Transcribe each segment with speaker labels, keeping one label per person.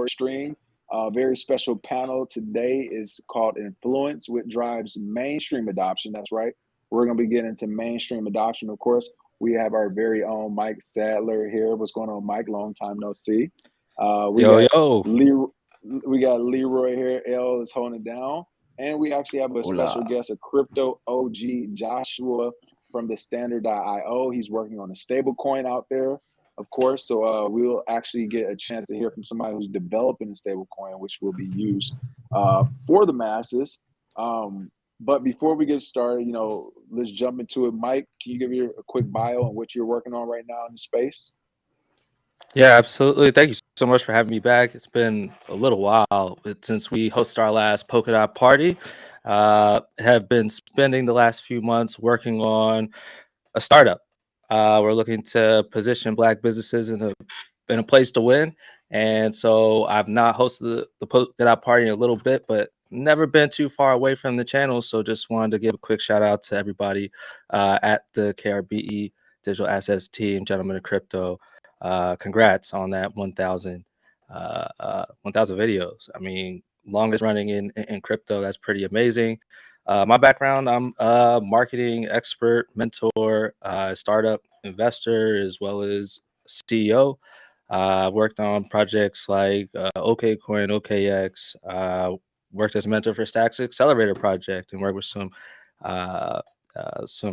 Speaker 1: stream. Very special panel today is called Influence, which drives mainstream adoption. That's right. We're going to be getting into mainstream adoption. Of course, we have our very own Mike Sadler here. What's going on, Mike? Long time no see. We
Speaker 2: Yo,
Speaker 1: got
Speaker 2: yo.
Speaker 1: Leroy here. L is holding it down, and we actually have a special
Speaker 3: Hola.
Speaker 1: guest, a crypto OG, Joshua from the Standard.io. He's working on a stable coin out there, of course. So we'll actually get a chance to hear from somebody who's developing a stable coin, which will be used for the masses. But before we get started, let's jump into it. Mike, can you give me a quick bio on what you're working on right now in the space?
Speaker 2: Yeah, absolutely. Thank you so much for having me back. It's been a little while since we hosted our last polka dot party. Have been spending the last few months working on a startup. We're looking to position Black businesses in a place to win. And so I've not hosted the polka dot party in a little bit, but never been too far away from the channel. So just wanted to give a quick shout out to everybody at the KRBE Digital Assets team, Gentlemen of Crypto. Congrats on that 1,000 videos. I mean, longest running in crypto. That's pretty amazing. My background, I'm a marketing expert, mentor, startup investor, as well as CEO. I've worked on projects like OKCoin, OKX, worked as a mentor for Stacks Accelerator project, and worked with some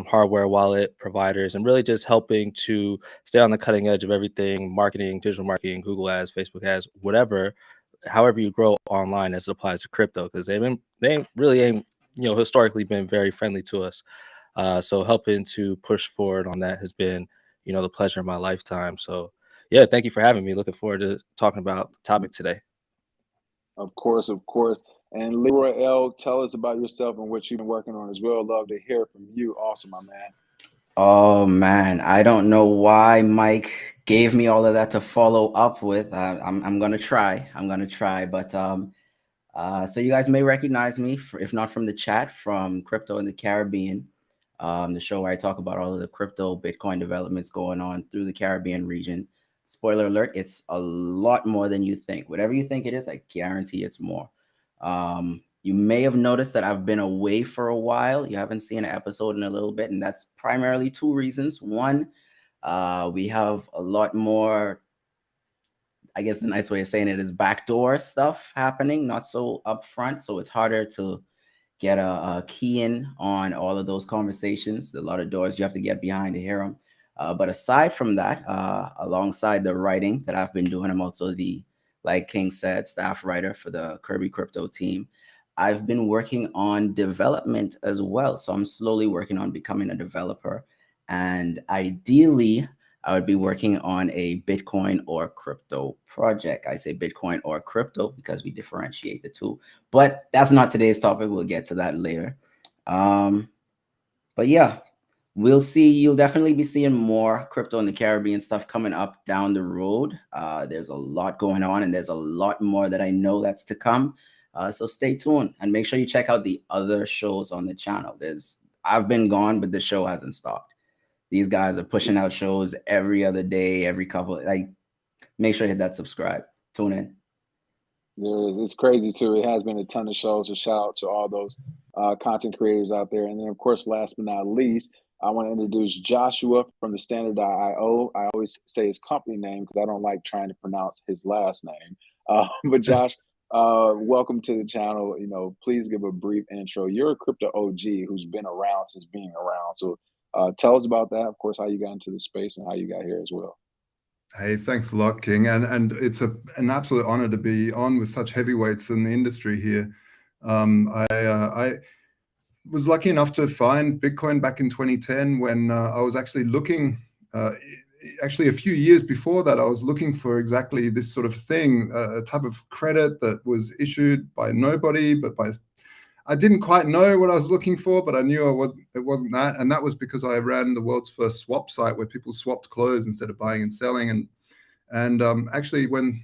Speaker 2: hardware wallet providers, and really just helping to stay on the cutting edge of everything marketing, digital marketing, Google ads, Facebook ads, whatever, however you grow online as it applies to crypto, because they really ain't historically been very friendly to us. So helping to push forward on that has been the pleasure of my lifetime. So yeah, thank you for having me. Looking forward to talking about the topic today.
Speaker 1: Of course, of course. And Leroy L, tell us about yourself and what you've been working on as well. Love to hear from you. Awesome, my man.
Speaker 3: Oh man, I don't know why Mike gave me all of that to follow up with. I'm gonna try. I'm gonna try. So you guys may recognize me, if not from the chat, from Crypto in the Caribbean, the show where I talk about all of the crypto Bitcoin developments going on through the Caribbean region. Spoiler alert, it's a lot more than you think. Whatever you think it is, I guarantee it's more. You may have noticed that I've been away for a while. You haven't seen an episode in a little bit, and that's primarily two reasons. One, we have a lot more, I guess the nice way of saying it is backdoor stuff happening, not so upfront. So it's harder to get a key in on all of those conversations. A lot of doors you have to get behind to hear them. But aside from that, alongside the writing that I've been doing, I'm also like King said, staff writer for the KRBE Crypto team. I've been working on development as well. So I'm slowly working on becoming a developer. And ideally, I would be working on a Bitcoin or crypto project. I say Bitcoin or crypto because we differentiate the two. But that's not today's topic. We'll get to that later. But yeah, we'll see. You'll definitely be seeing more crypto in the Caribbean stuff coming up down the road. There's a lot going on, and there's a lot more that I know that's to come. So stay tuned and make sure you check out the other shows on the channel. I've been gone, but the show hasn't stopped. These guys are pushing out shows every other day, every couple. Like, make sure you hit that subscribe. Tune in.
Speaker 1: Yeah, it's crazy too. It has been a ton of shows. So shout out to all those content creators out there. And then, of course, last but not least, I want to introduce Joshua from the Standard.io. I always say his company name because I don't like trying to pronounce his last name. But Josh, welcome to the channel. Please give a brief intro. You're a crypto OG who's been around since being around. So tell us about that. Of course, how you got into the space and how you got here as well.
Speaker 4: Hey, thanks a lot, King. And it's an absolute honor to be on with such heavyweights in the industry here. I was lucky enough to find Bitcoin back in 2010 when I was actually looking, actually a few years before that, I was looking for exactly this sort of thing, a type of credit that was issued by nobody, but I didn't quite know what I was looking for, but I knew it wasn't that. And that was because I ran the world's first swap site where people swapped clothes instead of buying and selling. And actually, when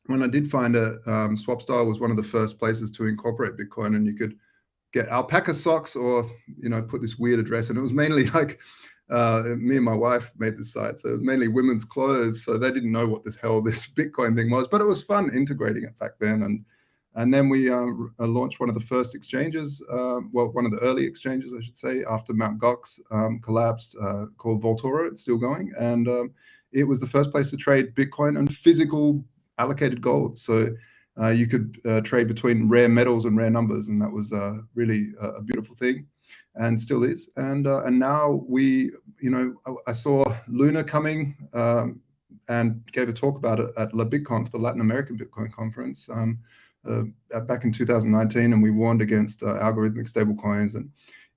Speaker 4: I did find it, SwapStyle was one of the first places to incorporate Bitcoin, and you could get alpaca socks or put this weird address. And it was mainly like Me and my wife made this site, so it was mainly women's clothes. So they didn't know what the hell this Bitcoin thing was, but it was fun integrating it back then. And then we launched one of the first exchanges, well, one of the early exchanges, I should say, after Mt. Gox collapsed, called Voltoro. It's still going, and it was the first place to trade Bitcoin and physical allocated gold. So you could trade between rare metals and rare numbers, and that was really a beautiful thing, and still is. And now we, I saw Luna coming and gave a talk about it at La BitConf, the Latin American Bitcoin conference, back in 2019, and we warned against algorithmic stablecoins, and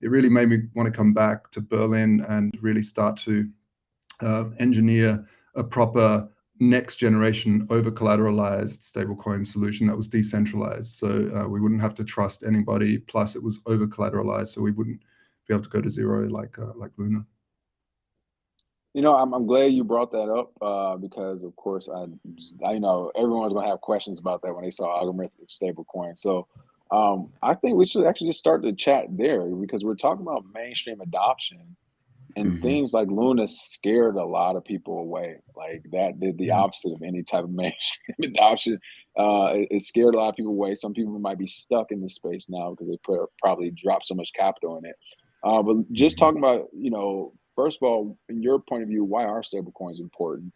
Speaker 4: it really made me want to come back to Berlin and really start to engineer a proper next generation over collateralized stablecoin solution that was decentralized, so we wouldn't have to trust anybody. Plus, it was over collateralized, so we wouldn't be able to go to zero like Luna.
Speaker 1: I'm glad you brought that up because, of course, I know everyone's going to have questions about that when they saw algorithmic stablecoin. So I think we should actually just start the chat there, because we're talking about mainstream adoption, and things like Luna scared a lot of people away. Like that did the opposite of any type of mainstream adoption. It scared a lot of people away. Some people might be stuck in this space now because they probably dropped so much capital in it. But just talking about, first of all, in your point of view, why are stablecoins important?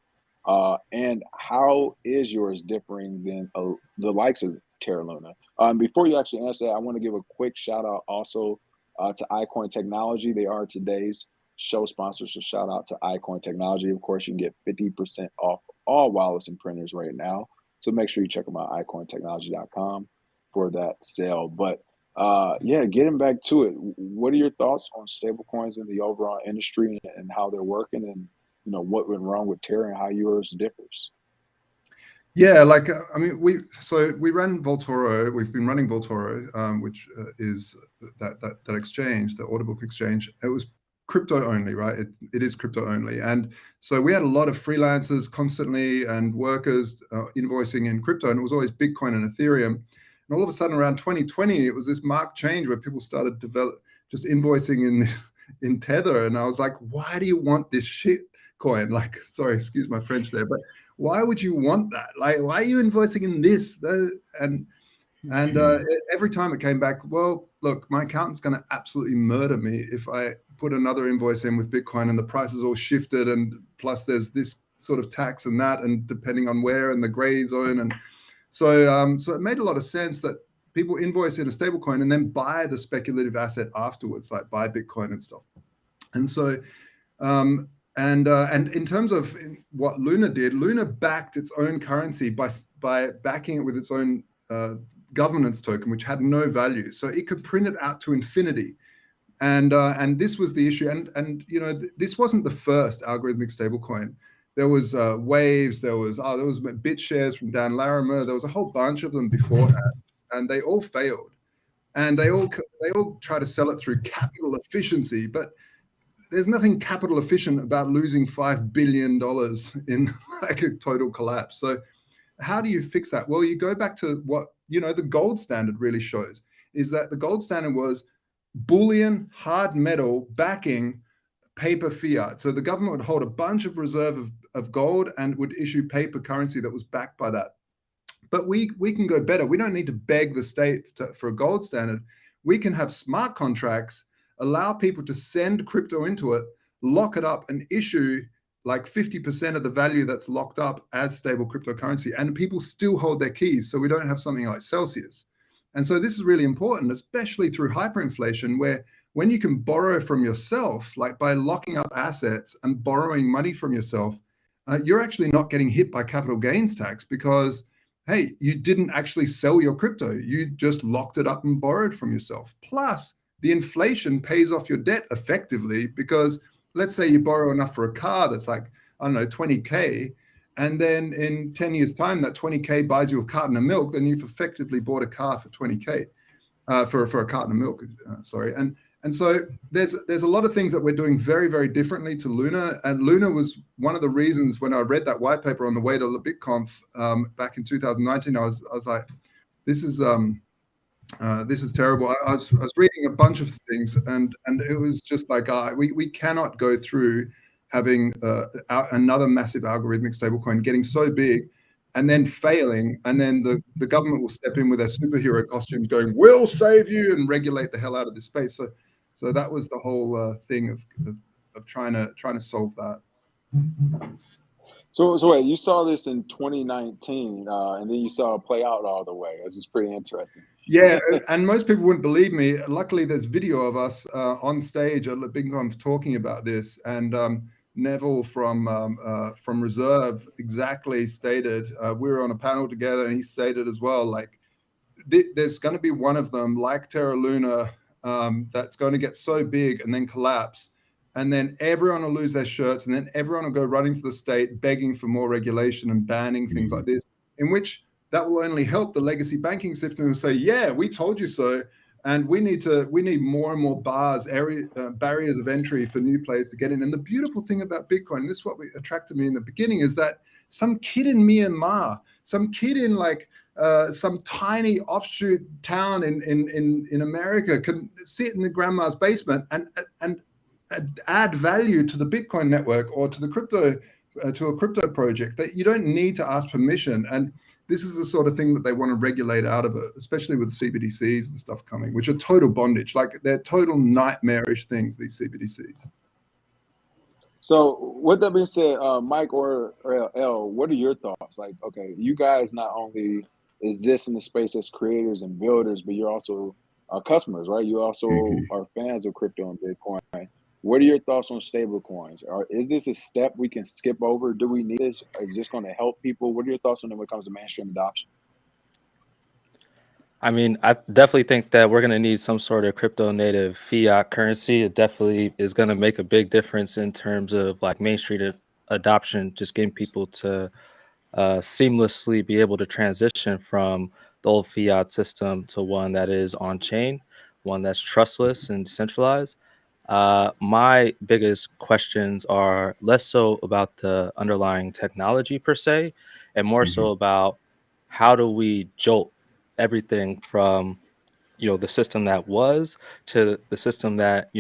Speaker 1: And how is yours differing than the likes of Terra Luna? Before you actually answer that, I want to give a quick shout out also to iCoin Technology. They are today's show sponsors, so shout out to iCoin Technology. Of course, you can get 50% off all wallets and printers right now. So make sure you check them out, iCointechnology.com, for that sale. But getting back to it, what are your thoughts on stablecoins in the overall industry and how they're working, and what went wrong with Terra and how yours differs?
Speaker 4: Yeah, we ran Voltoro. We've been running Voltoro, which is that exchange, the order book exchange. It was crypto only, right? It is crypto only, and so we had a lot of freelancers constantly and workers invoicing in crypto, and it was always Bitcoin and Ethereum. And all of a sudden, around 2020, it was this marked change where people started just invoicing in Tether, and I was like, why do you want this shit coin? Like, sorry, excuse my French there, but why would you want that? Like, why are you invoicing in this? And every time it came back, well, look, my accountant's going to absolutely murder me if I put another invoice in with Bitcoin and the prices all shifted, and plus there's this sort of tax and that, and depending on where, and the gray zone, and so it made a lot of sense that people invoice in a stablecoin and then buy the speculative asset afterwards, like buy Bitcoin and stuff. And so and in terms of what Luna did, Luna backed its own currency by backing it with its own governance token, which had no value, so it could print it out to infinity. And this was the issue. And this wasn't the first algorithmic stablecoin. There was Waves. There was BitShares from Dan Larimer. There was a whole bunch of them beforehand, and they all failed. And they all try to sell it through capital efficiency, but there's nothing capital efficient about losing $5 billion in like a total collapse. So how do you fix that? Well, you go back to what the gold standard really shows, is that the gold standard was bullion, hard metal backing paper fiat. So the government would hold a bunch of reserve of gold and would issue paper currency that was backed by that. But we can go better. We don't need to beg the state for a gold standard. We can have smart contracts, allow people to send crypto into it, lock it up, and issue like 50% of the value that's locked up as stable cryptocurrency, and people still hold their keys. So we don't have something like Celsius. And so this is really important, especially through hyperinflation, where when you can borrow from yourself, like by locking up assets and borrowing money from yourself, you're actually not getting hit by capital gains tax because, hey, you didn't actually sell your crypto. You just locked it up and borrowed from yourself. Plus, the inflation pays off your debt effectively, because let's say you borrow enough for a car that's like, I don't know, 20K, and then in 10 years' time, that 20K buys you a carton of milk, then you've effectively bought a car for 20K, for a carton of milk, sorry. And so there's a lot of things that we're doing very, very differently to Luna. And Luna was one of the reasons when I read that white paper on the way to BitConf back in 2019, I was like, this is this is terrible. I was reading a bunch of things, and it was just like, we cannot go through having another massive algorithmic stablecoin getting so big and then failing, and then the government will step in with their superhero costumes going, we'll save you, and regulate the hell out of this space. So that was the whole thing of trying to solve that.
Speaker 1: So wait, you saw this in 2019, and then you saw it play out all the way. It's just pretty interesting.
Speaker 4: Yeah, and most people wouldn't believe me. Luckily, there's video of us on stage at BigConf talking about this, and Neville from Reserve exactly stated, we were on a panel together, and he stated as well, like, there's going to be one of them, like Terra Luna, that's going to get so big and then collapse, and then everyone will lose their shirts, and then everyone will go running to the state begging for more regulation and banning things like this, in which that will only help the legacy banking system and say, yeah, we told you so. And we need more and more barriers of entry for new players to get in. And the beautiful thing about Bitcoin, and this is what attracted me in the beginning, is that some kid in Myanmar, some kid in like some tiny offshoot town in America can sit in the grandma's basement and add value to the Bitcoin network or to the crypto to a crypto project that you don't need to ask permission. And this is the sort of thing that they want to regulate out of it, especially with CBDCs and stuff coming, which are total bondage. Like, they're total nightmarish things, these CBDCs.
Speaker 1: So with that being said, Mike or L, what are your thoughts? Like, okay, you guys not only exist in the space as creators and builders, but you're also customers, right? You also are fans of crypto and Bitcoin. What are your thoughts on stable coins? Is this a step we can skip over? Do we need this? Is this going to help people? What are your thoughts on it when it comes to mainstream adoption?
Speaker 2: I mean, I definitely think that we're going to need some sort of crypto native fiat currency. It definitely is going to make a big difference in terms of like mainstream adoption, just getting people to seamlessly be able to transition from the old fiat system to one that is on chain, one that's trustless and decentralized. My biggest questions are less so about the underlying technology per se, and more so about how do we jolt everything from the system that was to the system that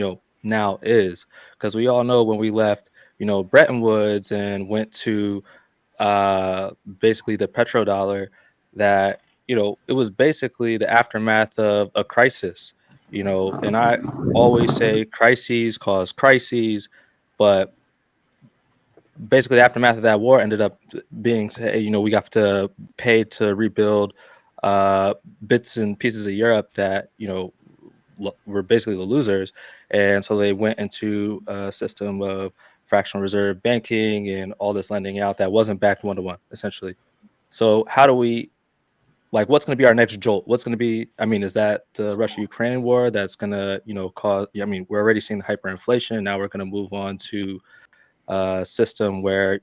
Speaker 2: now is, because we all know when we left Bretton Woods and went to basically the petrodollar, that it was basically the aftermath of a crisis, and I always say crises cause crises, but basically the aftermath of that war ended up being, we got to pay to rebuild bits and pieces of Europe that were basically the losers, and so they went into a system of fractional reserve banking and all this lending out that wasn't backed one-to-one, essentially. So how do we, like, what's going to be our next jolt? What's going to be, I mean, is that the Russia-Ukraine war that's going to cause, I mean, we're already seeing the hyperinflation. Now we're going to move on to a system where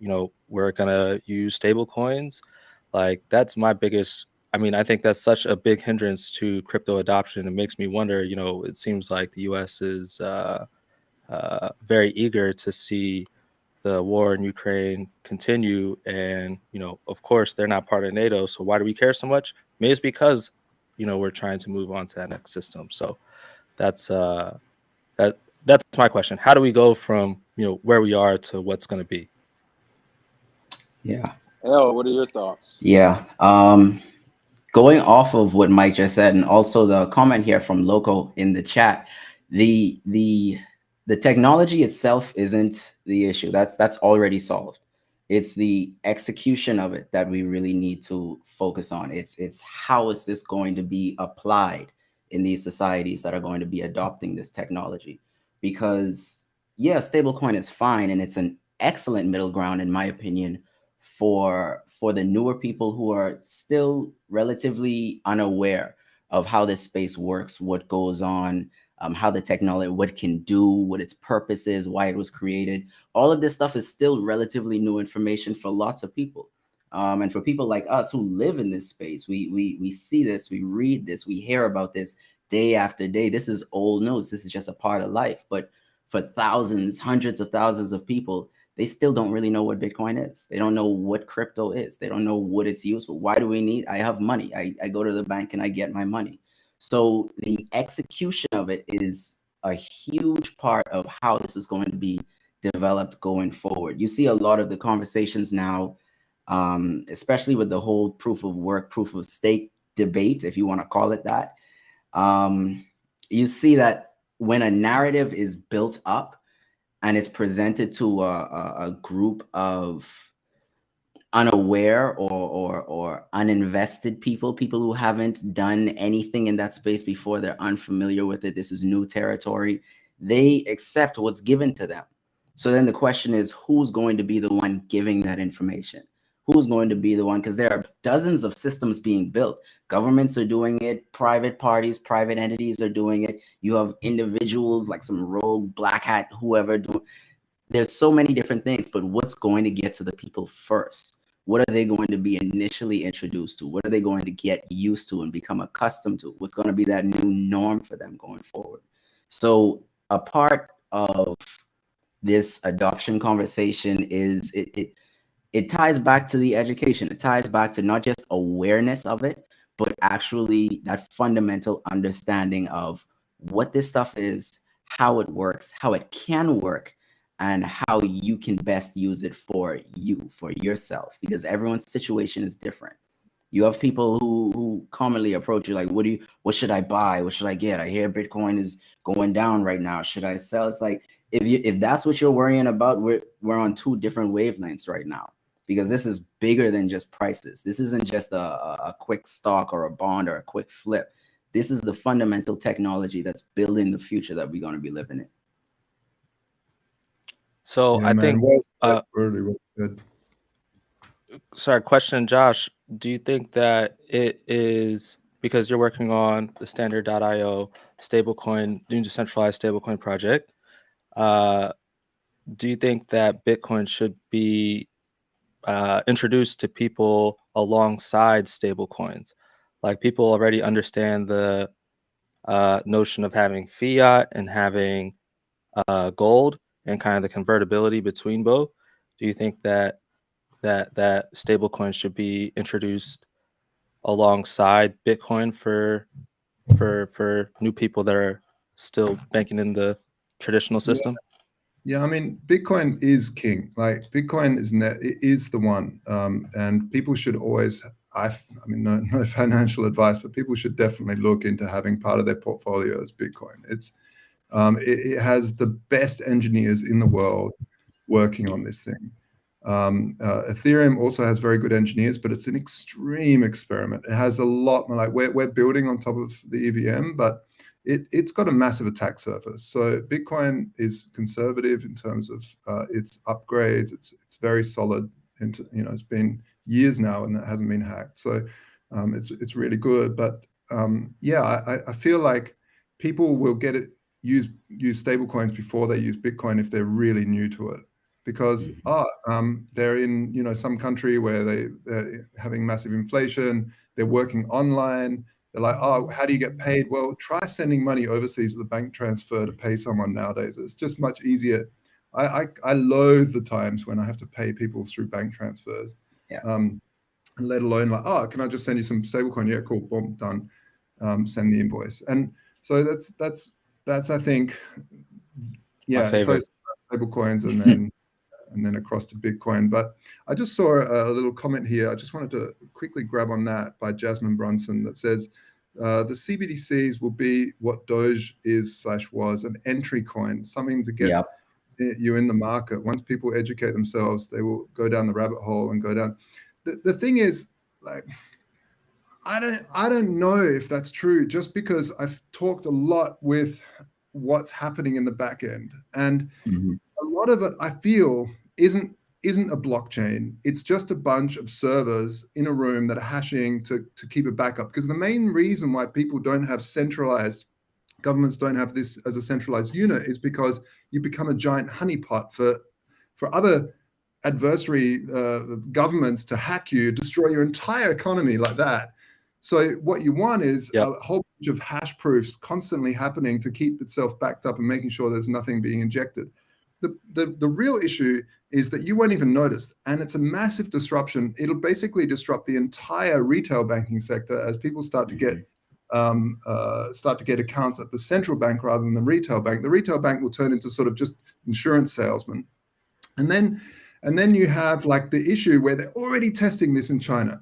Speaker 2: we're going to use stable coins. Like, that's my biggest, I mean, I think that's such a big hindrance to crypto adoption. It makes me wonder, it seems like the US is very eager to see the war in Ukraine continue. And, of course, they're not part of NATO. So why do we care so much? Maybe it's because, we're trying to move on to that next system. So that's my question. How do we go from, where we are to what's going to be?
Speaker 3: Yeah.
Speaker 1: L, what are your thoughts?
Speaker 3: Yeah. Going off of what Mike just said, and also the comment here from Loco in the chat, the technology itself isn't the issue. That's already solved. It's the execution of it that we really need to focus on. It's how is this going to be applied in these societies that are going to be adopting this technology? Because yeah, stablecoin is fine, and it's an excellent middle ground, in my opinion, for the newer people who are still relatively unaware of how this space works, what goes on, how the technology, what it can do, what its purpose is, why it was created. All of this stuff is still relatively new information for lots of people. And for people like us who live in this space, we see this, we read this, we hear about this day after day. This is old news. This is just a part of life. But for thousands, hundreds of thousands of people, they still don't really know what Bitcoin is. They don't know what crypto is. They don't know what it's used for. Why do we need? I have money. I go to the bank and I get my money. So the execution of it is a huge part of how this is going to be developed going forward. You see a lot of the conversations now, especially with the whole proof of work, proof of stake debate, if you want to call it that. You see that when a narrative is built up and it's presented to a group of unaware or uninvested people who haven't done anything in that space before, they're unfamiliar with it, this is new territory, they accept what's given to them. So then the question is, who's going to be the one giving that information? Who's going to be the one? Because there are dozens of systems being built. Governments are doing it, private parties, private entities are doing it. You have individuals like some rogue black hat, whoever doing. There's so many different things, but what's going to get to the people first? What are they going to be initially introduced to? What are they going to get used to and become accustomed to? What's going to be that new norm for them going forward? So a part of this adoption conversation is it ties back to the education. It ties back to not just awareness of it, but actually that fundamental understanding of what this stuff is, how it works, how it can work, and how you can best use it for you, for yourself, because everyone's situation is different. You have people who commonly approach you like, what should I buy? What should I get? I hear Bitcoin is going down right now. Should I sell? It's like, if that's what you're worrying about, we're on two different wavelengths right now, because this is bigger than just prices. This isn't just a quick stock or a bond or a quick flip. This is the fundamental technology that's building the future that we're going to be living in.
Speaker 2: So I think,
Speaker 4: really well said.
Speaker 2: Sorry, question, Josh. Do you think that it is because you're working on the standard.io stablecoin, new decentralized stablecoin project? Do you think that Bitcoin should be introduced to people alongside stablecoins? Like, people already understand the notion of having fiat and having gold and kind of the convertibility between both. Do you think that stablecoins should be introduced alongside Bitcoin for new people that are still banking in the traditional system?
Speaker 4: Yeah, I mean, Bitcoin is king. Like, Bitcoin is the one, and people should always. I mean, no financial advice, but people should definitely look into having part of their portfolio as Bitcoin. It has the best engineers in the world working on this thing. Ethereum also has very good engineers, but it's an extreme experiment. It has a lot, like we're building on top of the EVM, but it's got a massive attack surface. So Bitcoin is conservative in terms of its upgrades. It's very solid. It's been years now and it hasn't been hacked. So it's really good. But yeah, I feel like people will use stablecoins before they use Bitcoin if they're really new to it. Because they're in some country where they're having massive inflation, they're working online, they're like, oh, how do you get paid? Well, try sending money overseas with a bank transfer to pay someone nowadays. It's just much easier. I loathe the times when I have to pay people through bank transfers.
Speaker 3: Yeah.
Speaker 4: Let alone like, oh, can I just send you some stablecoin? Yeah, cool, boom, done. Send the invoice. And so that's I think, yeah. So stablecoins and then across to Bitcoin. But I just saw a little comment here. I just wanted to quickly grab on that by Jasmine Brunson that says, the CBDCs will be what Doge is/was, an entry coin, something to get you in the market. Once people educate themselves, they will go down the rabbit hole and go down. The thing is, like, I don't know if that's true, just because I've talked a lot with what's happening in the back end. And a lot of it, I feel, isn't a blockchain. It's just a bunch of servers in a room that are hashing to keep it backup. Because the main reason why people don't have governments don't have this as a centralized unit is because you become a giant honeypot for other adversary governments to hack you, destroy your entire economy like that. So what you want is a whole bunch of hash proofs constantly happening to keep itself backed up and making sure there's nothing being injected. The real issue is that you won't even notice, and it's a massive disruption. It'll basically disrupt the entire retail banking sector as people start to get start to get accounts at the central bank rather than the retail bank. The retail bank will turn into sort of just insurance salesmen. And then you have like the issue where they're already testing this in China,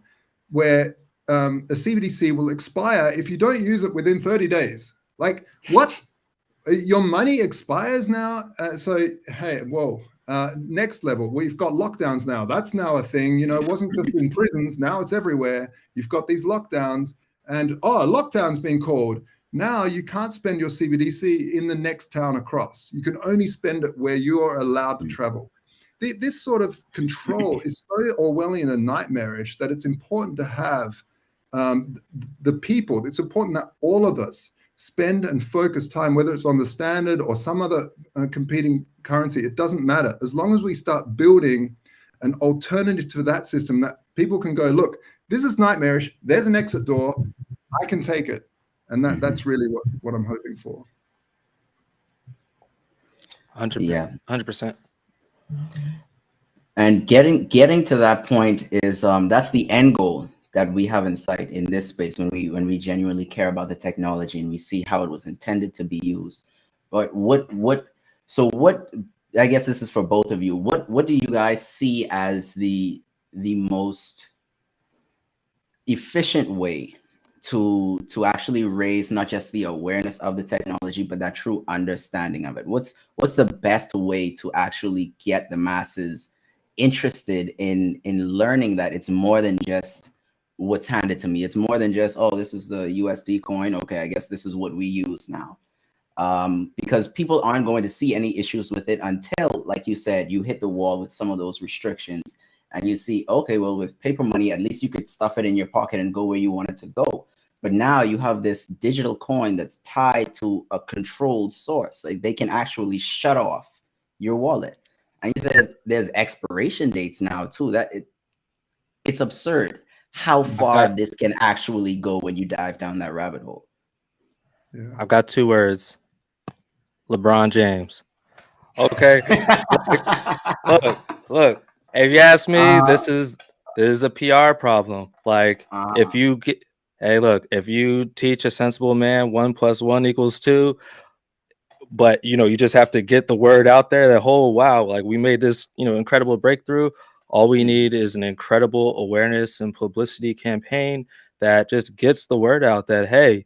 Speaker 4: where a CBDC will expire if you don't use it within 30 days. Like, what? Your money expires now? So, hey, whoa. Next level, we've got lockdowns now. That's now a thing. You know, it wasn't just in prisons. Now it's everywhere. You've got these lockdowns, and a lockdown's been called. Now you can't spend your CBDC in the next town across. You can only spend it where you are allowed to travel. This sort of control is so Orwellian and nightmarish that it's important to have the people. It's important that all of us spend and focus time, whether it's on the standard or some other competing currency. It doesn't matter. As long as we start building an alternative to that system that people can go, look, this is nightmarish. There's an exit door. I can take it. And that's really what I'm hoping for.
Speaker 2: 100%.
Speaker 3: Yeah.
Speaker 2: 100%.
Speaker 3: And getting to that point is that's the end goal that we have in sight in this space when we genuinely care about the technology and we see how it was intended to be used. But what I guess this is for both of you. What do you guys see as the most efficient way to actually raise not just the awareness of the technology, but that true understanding of it? What's the best way to actually get the masses interested in learning that it's more than just what's handed to me? It's more than just, oh, this is the USD coin. Okay, I guess this is what we use now. Because people aren't going to see any issues with it until, like you said, you hit the wall with some of those restrictions and you see, okay, well, with paper money, at least you could stuff it in your pocket and go where you want it to go. But now you have this digital coin that's tied to a controlled source. Like, they can actually shut off your wallet. And you said there's expiration dates now too. It's absurd how far this can actually go when you dive down that rabbit hole.
Speaker 2: Yeah. I've got 2 words. LeBron James. Okay. Look. If you ask me, this is a PR problem. Like, if you teach a sensible man 1 + 1 = 2, but you just have to get the word out there that, oh wow, like, we made this incredible breakthrough. All we need is an incredible awareness and publicity campaign that just gets the word out that, hey,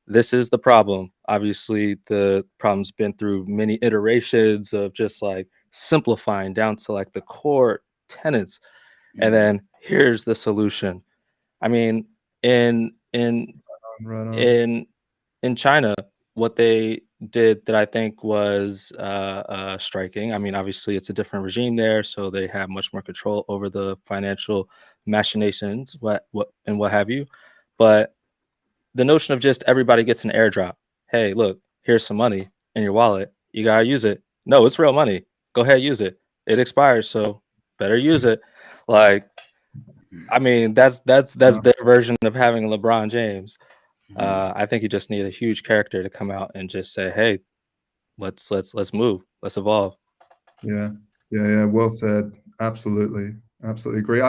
Speaker 2: this is the problem. Obviously, the problem's been through many iterations of just like simplifying down to like the core tenets. And then here's the solution. I mean, in China, what they did that I think was striking. I mean, obviously it's a different regime there, so they have much more control over the financial machinations, what have you. But the notion of just everybody gets an airdrop. Hey, look, here's some money in your wallet. You gotta use it. No, it's real money. Go ahead, use it. It expires, so better use it. Like, I mean, that's their version of having a LeBron James. I think you just need a huge character to come out and just say, "Hey, let's move, let's evolve."
Speaker 4: Yeah. Well said. Absolutely agree.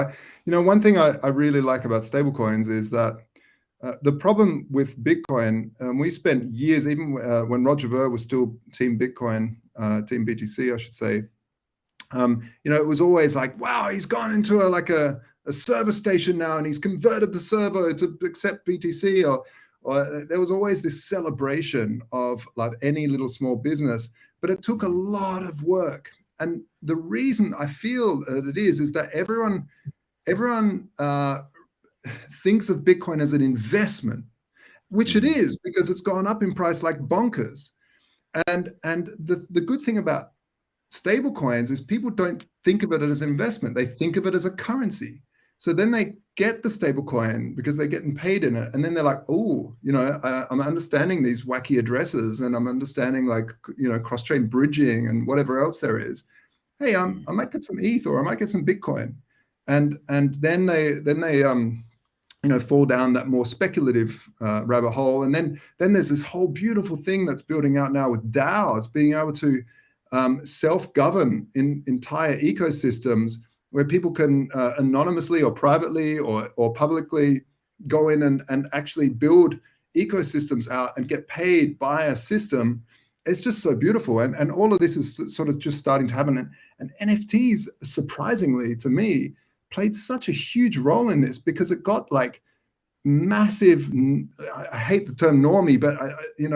Speaker 4: One thing I really like about stablecoins is that the problem with Bitcoin, we spent years, even when Roger Ver was still Team Bitcoin, Team BTC, I should say. It was always like, wow, he's gone into a server station now, and he's converted the server to accept BTC, or there was always this celebration of like any little small business, but it took a lot of work. And the reason I feel that it is that everyone thinks of Bitcoin as an investment, which it is, because it's gone up in price like bonkers. And the good thing about stable coins is people don't think of it as an investment. They think of it as a currency. So then they get the stable coin because they're getting paid in it. And then they're like, oh, I'm understanding these wacky addresses, and I'm understanding like, cross-chain bridging and whatever else there is. Hey, I might get some ETH, or I might get some Bitcoin. And then they fall down that more speculative rabbit hole. And then there's this whole beautiful thing that's building out now with DAOs, being able to self-govern in entire ecosystems where people can anonymously or privately or publicly go in and actually build ecosystems out and get paid by a system. It's just so beautiful. And all of this is sort of just starting to happen. And NFTs, surprisingly to me, played such a huge role in this, because it got like massive, I hate the term normie, but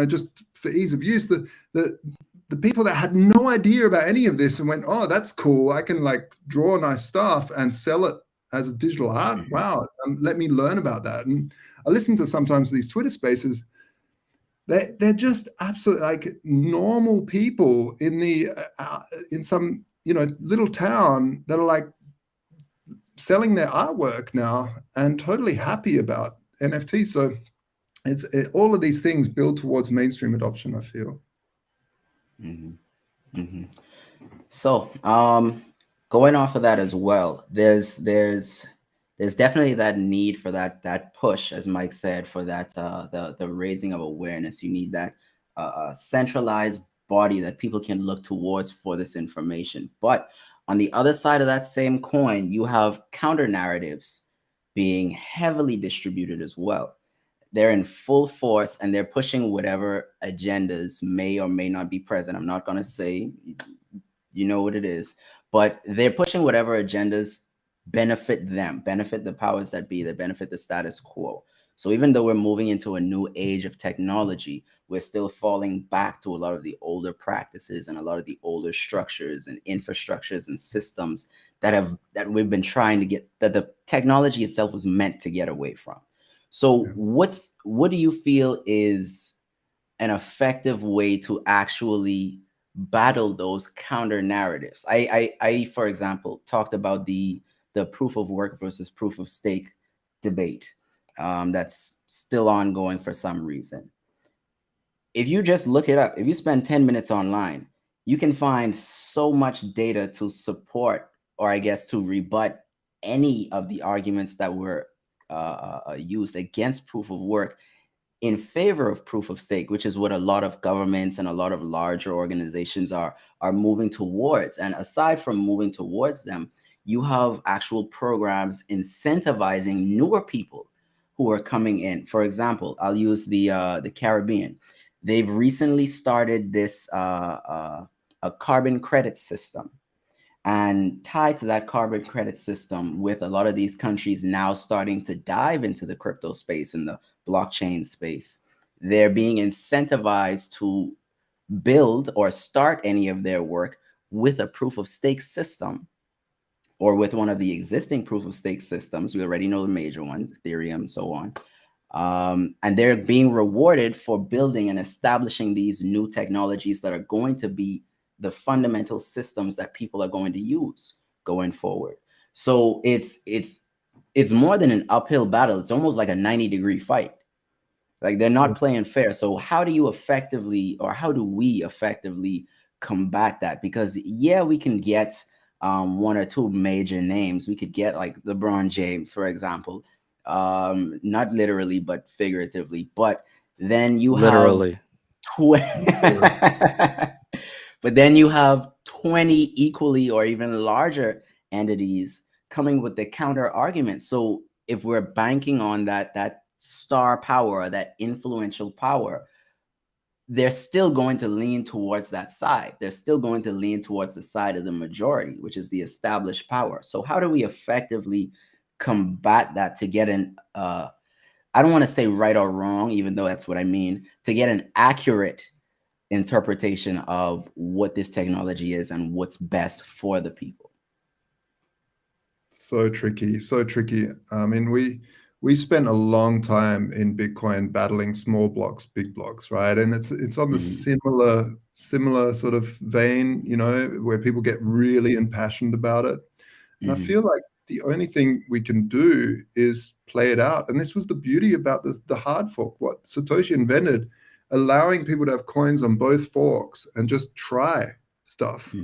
Speaker 4: just for ease of use, the people that had no idea about any of this and went, oh, that's cool, I can like draw nice stuff and sell it as a digital art. Wow, let me learn about that. And I listen to sometimes these Twitter spaces. They're just absolutely like normal people in some little town that are like selling their artwork now and totally happy about NFTs. So all of these things build towards mainstream adoption, I feel.
Speaker 3: Mm-hmm. Mm-hmm. So, going off of that as well, there's definitely that need for that push, as Mike said, for that the raising of awareness. You need that centralized body that people can look towards for this information. But on the other side of that same coin, you have counter narratives being heavily distributed as well. They're in full force and they're pushing whatever agendas may or may not be present. I'm not going to say, you know what it is, but they're pushing whatever agendas benefit them, benefit the powers that be, that benefit the status quo. So even though we're moving into a new age of technology, we're still falling back to a lot of the older practices and a lot of the older structures and infrastructures and systems that we've been trying to get, that the technology itself was meant to get away from. So what do you feel is an effective way to actually battle those counter narratives? I for example, talked about the proof of work versus proof of stake debate that's still ongoing for some reason. If you just look it up, if you spend 10 minutes online, you can find so much data to support, or I guess to rebut, any of the arguments that were used against proof of work in favor of proof of stake, which is what a lot of governments and a lot of larger organizations are moving towards. And aside from moving towards them, you have actual programs incentivizing newer people who are coming in. For example, I'll use the KRBE. They've recently started this a carbon credit system. And tied to that carbon credit system, with a lot of these countries now starting to dive into the crypto space and the blockchain space, they're being incentivized to build or start any of their work with a proof of stake system, or with one of the existing proof of stake systems. We already know the major ones, Ethereum, so on. And they're being rewarded for building and establishing these new technologies that are going to be the fundamental systems that people are going to use going forward. So it's more than an uphill battle. It's almost like a 90-degree fight. Like, they're not playing fair. So how do you effectively, or how do we effectively combat that? Because we can get one or two major names. We could get like LeBron James, for example, not literally but figuratively. But then you
Speaker 2: Literally.
Speaker 3: but then you have 20 equally or even larger entities coming with the counter argument. So if we're banking on that star power, or that influential power, they're still going to lean towards that side. They're still going to lean towards the side of the majority, which is the established power. So how do we effectively combat that to get an, I don't want to say right or wrong, even though that's what I mean, to get an accurate interpretation of what this technology is and what's best for the people?
Speaker 4: So tricky, so tricky. I mean, we spent a long time in Bitcoin battling small blocks, big blocks, right? And it's on the similar sort of vein, where people get really impassioned about it. And I feel like the only thing we can do is play it out. And this was the beauty about the hard fork, what Satoshi invented, allowing people to have coins on both forks and just try stuff.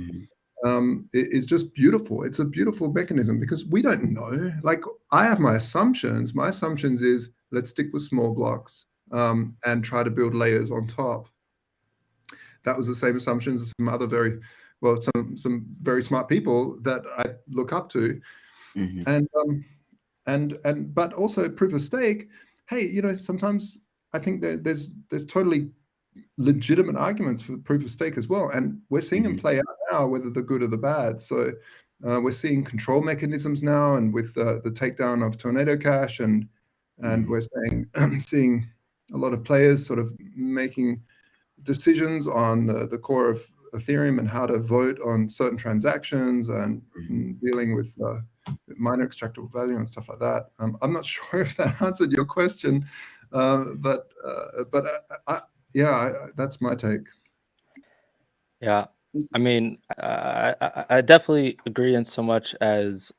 Speaker 4: It's just beautiful. It's a beautiful mechanism, because we don't know. Like, I have my assumptions. My assumptions is, let's stick with small blocks and try to build layers on top. That was the same assumptions as some other some very smart people that I look up to. But also proof of stake. Hey, sometimes I think that there's totally legitimate arguments for proof of stake as well, and we're seeing them play out now, whether the good or the bad. So we're seeing control mechanisms now, and with the takedown of Tornado Cash, and we're seeing a lot of players sort of making decisions on the core of Ethereum and how to vote on certain transactions, and dealing with minor extractable value and stuff like that. I'm not sure if that answered your question, but that's my take.
Speaker 2: Yeah, I mean, I definitely agree in so much as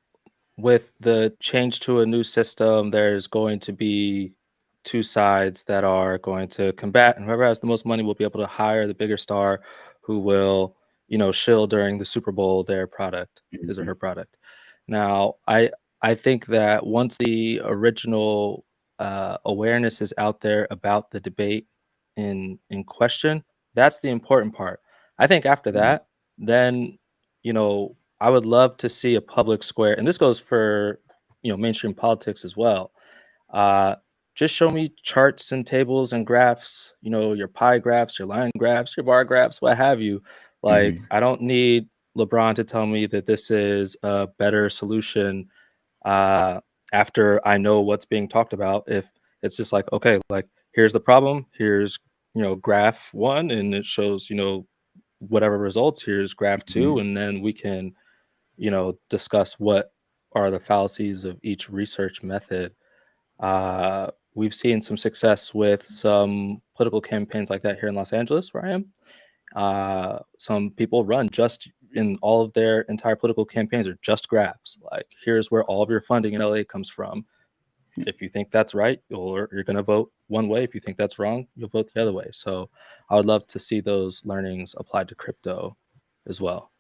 Speaker 2: with the change to a new system, there's going to be two sides that are going to combat, and whoever has the most money will be able to hire the bigger star who will, shill during the Super Bowl their product, his or her product. Now, I think that once the original awareness is out there about the debate in question, that's the important part. I think after that, then, I would love to see a public square, and this goes for, mainstream politics as well. Just show me charts and tables and graphs, your pie graphs, your line graphs, your bar graphs, what have you. Like, I don't need LeBron to tell me that this is a better solution after I know what's being talked about. If it's just like, okay, like, here's the problem, here's, graph one, and it shows, whatever results, here's graph two, and then we can, discuss what are the fallacies of each research method. We've seen some success with some political campaigns like that here in Los Angeles, where I am. Some people run just in all of their entire political campaigns are just graphs. Like, here's where all of your funding in LA comes from. If you think that's right, you're going to vote one way. If you think that's wrong, you'll vote the other way. So I would love to see those learnings applied to crypto as well.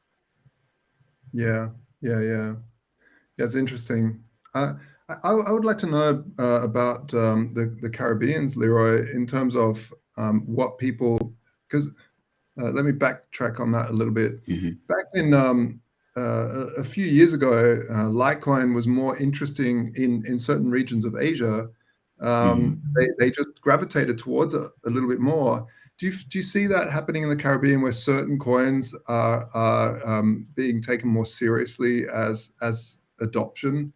Speaker 4: Yeah, it's interesting. I would like to know about the Caribbeans, Leroy, in terms of what people, because let me backtrack on that a little bit. Back in a few years ago, Litecoin was more interesting in certain regions of Asia. They just gravitated towards it a little bit more. Do you see that happening in the Caribbean, where certain coins are being taken more seriously as adoption,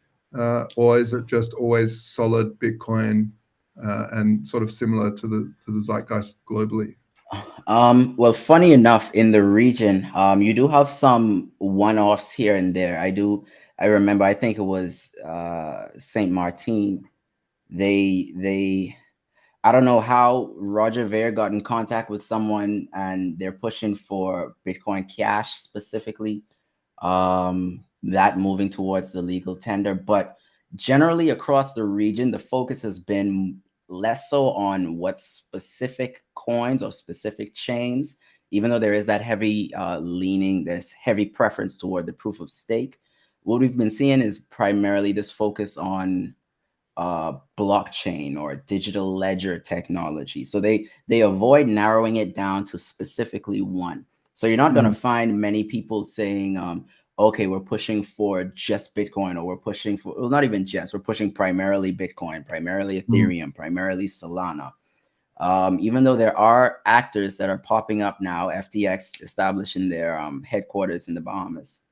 Speaker 4: or is it just always solid Bitcoin and sort of similar to the zeitgeist globally?
Speaker 3: Well, funny enough, in the region, you do have some one-offs here and there. I remember, I think it was Saint Martin. I don't know how Roger Ver got in contact with someone, and they're pushing for Bitcoin Cash specifically, that moving towards the legal tender. But generally across the region, the focus has been less so on what specific coins or specific chains, even though there is that heavy there's heavy preference toward the proof of stake. What we've been seeing is primarily this focus on blockchain or digital ledger technology. So they avoid narrowing it down to specifically one. So you're not going to find many people saying, okay, we're pushing for just Bitcoin, or we're pushing for, well, not even just, we're pushing primarily Bitcoin, primarily Ethereum, primarily Solana. Even though there are actors that are popping up now, FTX establishing their headquarters in the Bahamas,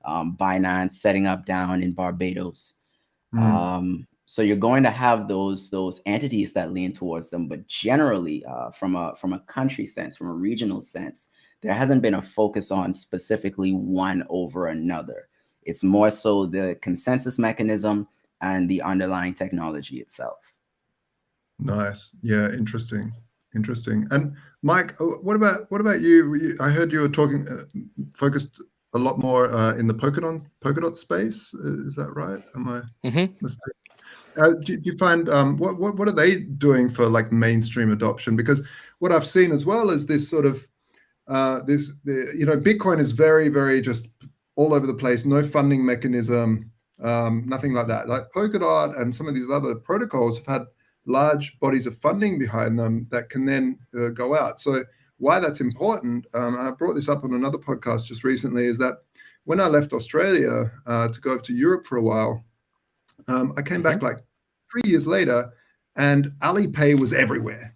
Speaker 3: Binance setting up down in Barbados. So you're going to have those entities that lean towards them, but generally, from a country sense, from a regional sense, there hasn't been a focus on specifically one over another. It's more so the consensus mechanism and the underlying technology itself.
Speaker 4: Nice. Yeah, interesting. And Mike, what about you? I heard you were talking focused a lot more in the Polkadot space. Is that right? Am I mistaken? Do you find what are they doing for like mainstream adoption? Because what I've seen as well is this sort of Bitcoin is very, very just all over the place, no funding mechanism, nothing like that. Like Polkadot and some of these other protocols have had large bodies of funding behind them that can then go out. So why that's important, and I brought this up on another podcast just recently, is that when I left Australia to go up to Europe for a while, I came back like 3 years later, and Alipay was everywhere.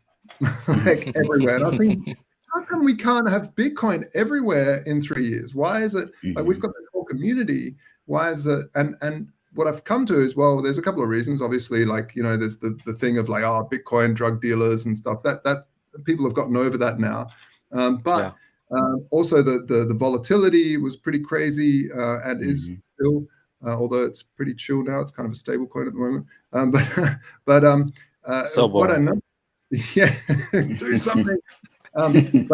Speaker 4: like everywhere. And I think, how come we can't have Bitcoin everywhere in 3 years? Why is it like we've got the whole community? Why is it? And what I've come to is, well, there's a couple of reasons. Obviously, like, you know, there's the thing of like, oh, Bitcoin drug dealers and stuff. That people have gotten over that now. But also the volatility was pretty crazy and is still, although it's pretty chill now. It's kind of a stable coin at the moment.
Speaker 2: So
Speaker 4: what I
Speaker 2: boring.
Speaker 4: know, yeah, do something. The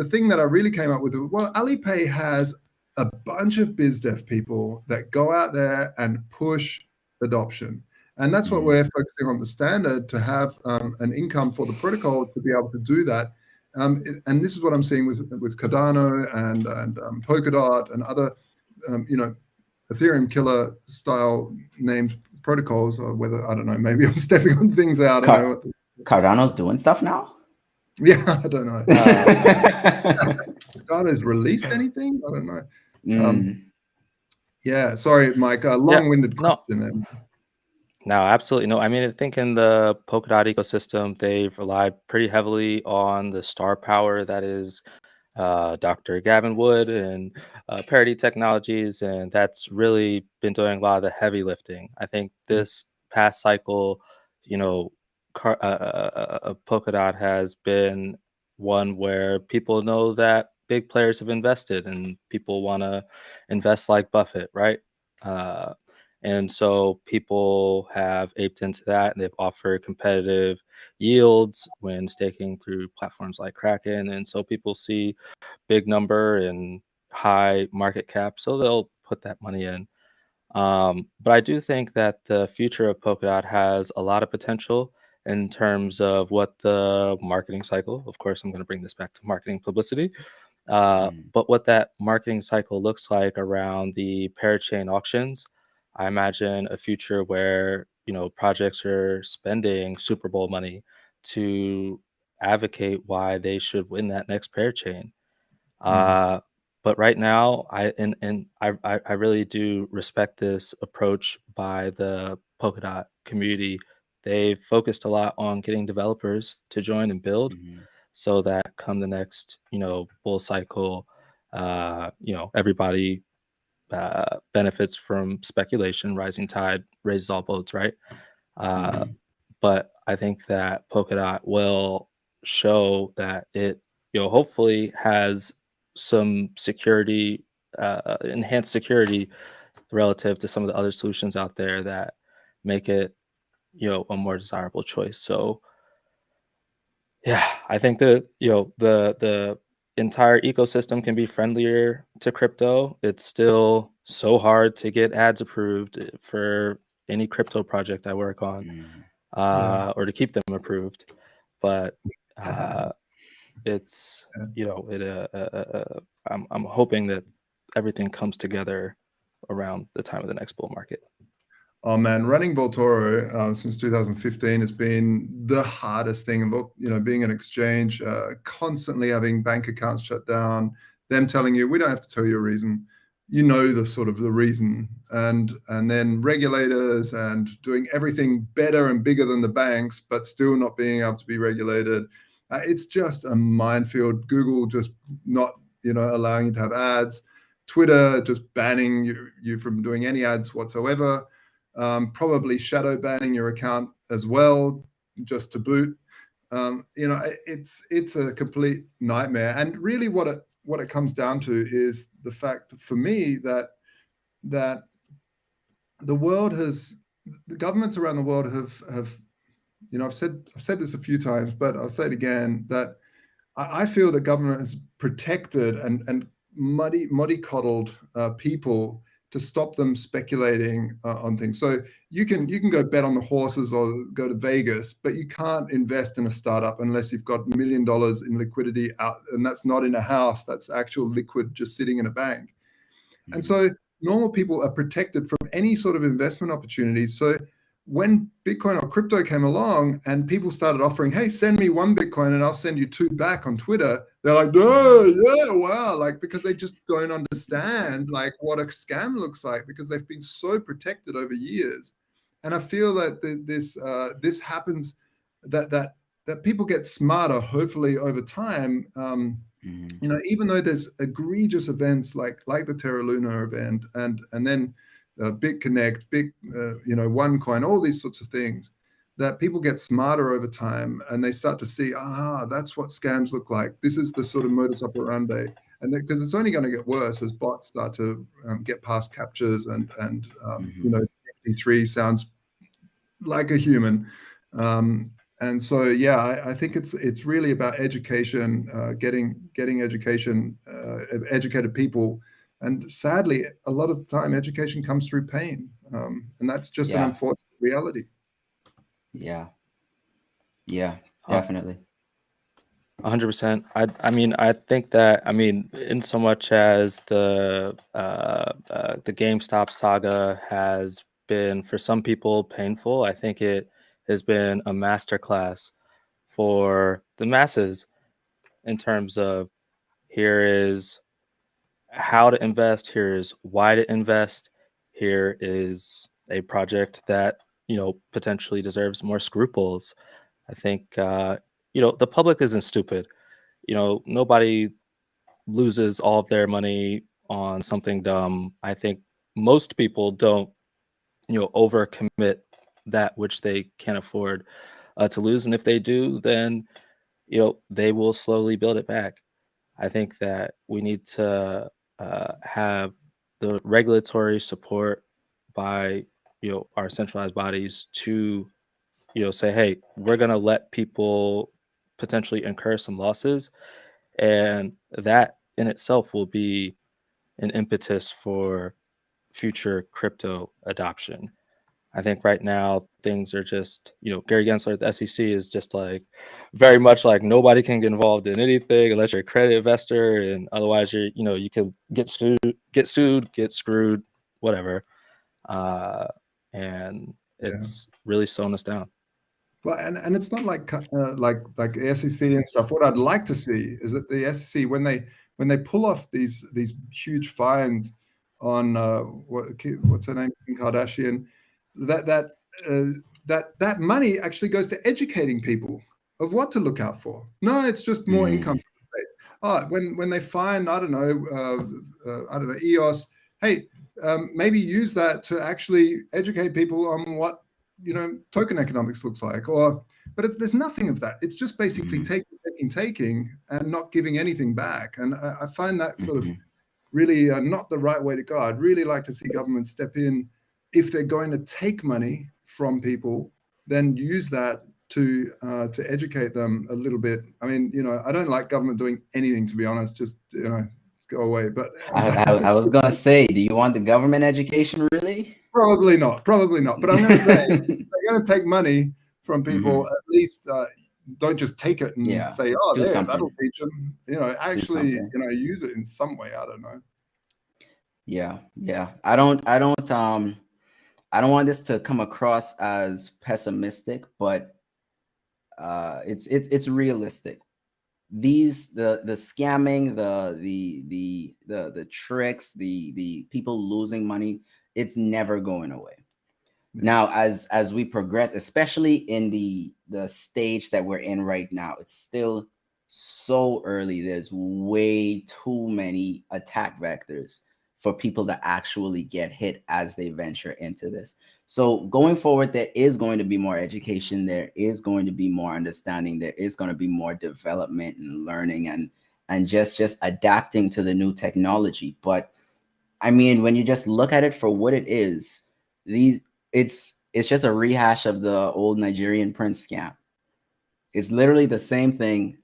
Speaker 4: thing that I really came up with, well, Alipay has a bunch of biz dev people that go out there and push adoption. And that's what we're focusing on the standard, to have an income for the protocol to be able to do that. And this is what I'm seeing with Cardano and Polkadot and other, you know, Ethereum killer style named protocols, or whether, I don't know, maybe I'm stepping on things out. I don't know what
Speaker 3: Cardano's doing stuff now?
Speaker 4: Yeah, I don't know. Cardano's released anything? I don't know. Yeah, sorry, Mike, a long-winded question there.
Speaker 2: No, absolutely. No, I mean, I think in the Polkadot ecosystem, they've relied pretty heavily on the star power that is Dr. Gavin Wood and Parity Technologies, and that's really been doing a lot of the heavy lifting. I think this past cycle, you know, Polkadot has been one where people know that big players have invested, and people want to invest like Buffett, right? And so people have aped into that, and they've offered competitive yields when staking through platforms like Kraken. And so people see big number and high market cap, so they'll put that money in. But I do think that the future of Polkadot has a lot of potential in terms of what the marketing cycle, of course, I'm going to bring this back to marketing publicity, but what that marketing cycle looks like around the parachain auctions. I imagine a future where, you know, projects are spending Super Bowl money to advocate why they should win that next parachain. But right now, I really do respect this approach by the Polkadot community. They've focused a lot on getting developers to join and build, so that come the next, you know, bull cycle, you know, everybody benefits from speculation. Rising tide raises all boats, right? But I think that Polkadot will show that it, you know, hopefully has some security, enhanced security relative to some of the other solutions out there that make it, you know, a more desirable choice. So yeah, I think that, you know, the entire ecosystem can be friendlier to crypto. It's still so hard to get ads approved for any crypto project I work on, or to keep them approved. But it's, you know, I'm hoping that everything comes together around the time of the next bull market.
Speaker 4: Oh man, running Voltoro since 2015 has been the hardest thing. You know, being an exchange, constantly having bank accounts shut down, them telling you, we don't have to tell you a reason. You know the sort of the reason, and then regulators and doing everything better and bigger than the banks, but still not being able to be regulated. It's just a minefield. Google just not, you know, allowing you to have ads. Twitter just banning you from doing any ads whatsoever. Probably shadow banning your account as well, just to boot. You know, it's a complete nightmare. And really, what it comes down to is the fact, for me, that the governments around the world have, you know, I've said this a few times, but I'll say it again, that I feel that government has protected and mollycoddled people to stop them speculating on things. So you can go bet on the horses or go to Vegas, but you can't invest in a startup unless you've got $1 million in liquidity out, and that's not in a house. That's actual liquid just sitting in a bank. And so normal people are protected from any sort of investment opportunities. So when Bitcoin or crypto came along and people started offering, hey, send me 1 Bitcoin and I'll send you 2 back on Twitter, they're like, oh, yeah, wow. Like, because they just don't understand like what a scam looks like, because they've been so protected over years. And I feel that this happens that people get smarter, hopefully over time. You know, even though there's egregious events like the Terra Luna event, and then BitConnect, you know, OneCoin, all these sorts of things, that people get smarter over time and they start to see, that's what scams look like. This is the sort of modus operandi, and because it's only going to get worse as bots start to get past captures and you know, 53 sounds like a human. And so, yeah, I think it's really about education, getting education, educated people, and sadly, a lot of the time, education comes through pain, and that's just an
Speaker 3: Yeah.
Speaker 4: unfortunate reality.
Speaker 3: Yeah. Yeah. Definitely.
Speaker 2: 100%. I mean, I think that, I mean, in so much as the GameStop saga has been for some people painful, I think it has been a masterclass for the masses in terms of here is how to invest, here is why to invest, here is a project that, you know, potentially deserves more scruples. I think, you know, the public isn't stupid. You know, nobody loses all of their money on something dumb. I think most people don't, you know, overcommit that which they can't afford to lose. And if they do, then, you know, they will slowly build it back. I think that we need to have the regulatory support by, you know, our centralized bodies to, you know, say, hey, we're going to let people potentially incur some losses, and that in itself will be an impetus for future crypto adoption. I think right now things are just, you know, Gary Gensler at the SEC is just like very much like nobody can get involved in anything unless you're a credit investor, and otherwise you're, you know, you can get sued, get screwed, whatever. And
Speaker 4: Yeah.
Speaker 2: it's really slowing us down.
Speaker 4: Well, and it's not like the SEC and stuff. What I'd like to see is that the SEC, when they pull off these huge fines on what's her name, Kim Kardashian, that money actually goes to educating people of what to look out for. No, it's just more income for the state. Oh, when they fine, I don't know, EOS, hey, maybe use that to actually educate people on what, you know, token economics looks like, but there's nothing of that. It's just basically taking and not giving anything back. And I find that sort of really not the right way to go. I'd really like to see government step in. If they're going to take money from people, then use that to educate them a little bit. I mean, you know, I don't like government doing anything, to be honest. Just, you know, go away. But
Speaker 3: I was gonna say, do you want the government education really?
Speaker 4: Probably not. But I'm going to say, if they're going to take money from people, at least don't just take it and say, oh,
Speaker 3: do something.
Speaker 4: that'll teach them. You know, actually, you know, use it in some way. I don't know.
Speaker 3: Yeah. I don't want this to come across as pessimistic, but it's realistic. The scamming, the tricks, the people losing money, it's never going away. Now, as we progress, especially in the stage that we're in right now, it's still so early. There's way too many attack vectors for people to actually get hit as they venture into this. So going forward, there is going to be more education. There is going to be more understanding. There is going to be more development and learning and just adapting to the new technology. But I mean, when you just look at it for what it is, it's just a rehash of the old Nigerian prince scam. It's literally the same thing,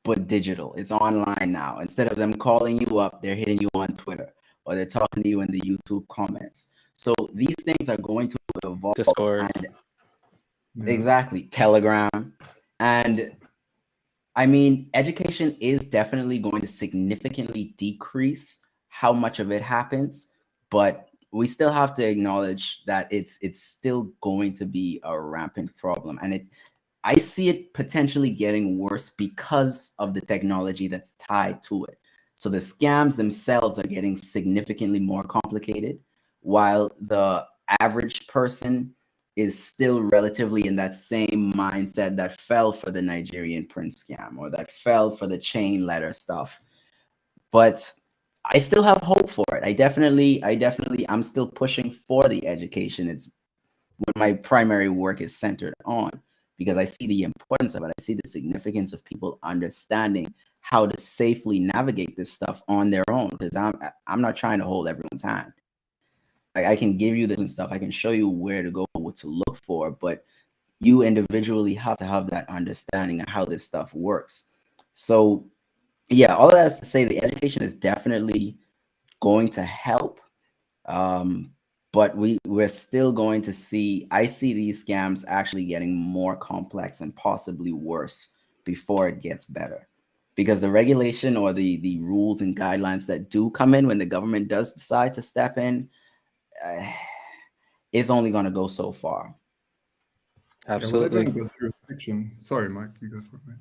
Speaker 3: but digital. It's online now. Instead of them calling you up, they're hitting you on Twitter, or they're talking to you in the YouTube comments. So these things are going to evolve.
Speaker 2: Discord.
Speaker 3: Exactly. Telegram. And I mean, education is definitely going to significantly decrease how much of it happens, but we still have to acknowledge that it's still going to be a rampant problem. And I see it potentially getting worse because of the technology that's tied to it. So the scams themselves are getting significantly more complicated, while the average person is still relatively in that same mindset that fell for the Nigerian prince scam or that fell for the chain letter stuff. But I still have hope for it. I'm still pushing for the education. It's what my primary work is centered on, because I see the importance of it. I see the significance of people understanding how to safely navigate this stuff on their own, because I'm not trying to hold everyone's hand. I can give you this and stuff. I can show you where to go, what to look for, but you individually have to have that understanding of how this stuff works. So yeah, all of that is to say the education is definitely going to help. But we're still going to see, I see these scams actually getting more complex and possibly worse before it gets better. Because the regulation or the rules and guidelines that do come in when the government does decide to step in, it's only going to go so far.
Speaker 2: Absolutely.
Speaker 4: Yeah, well, they've only got jurisdiction. Sorry, Mike, you go for it, mate.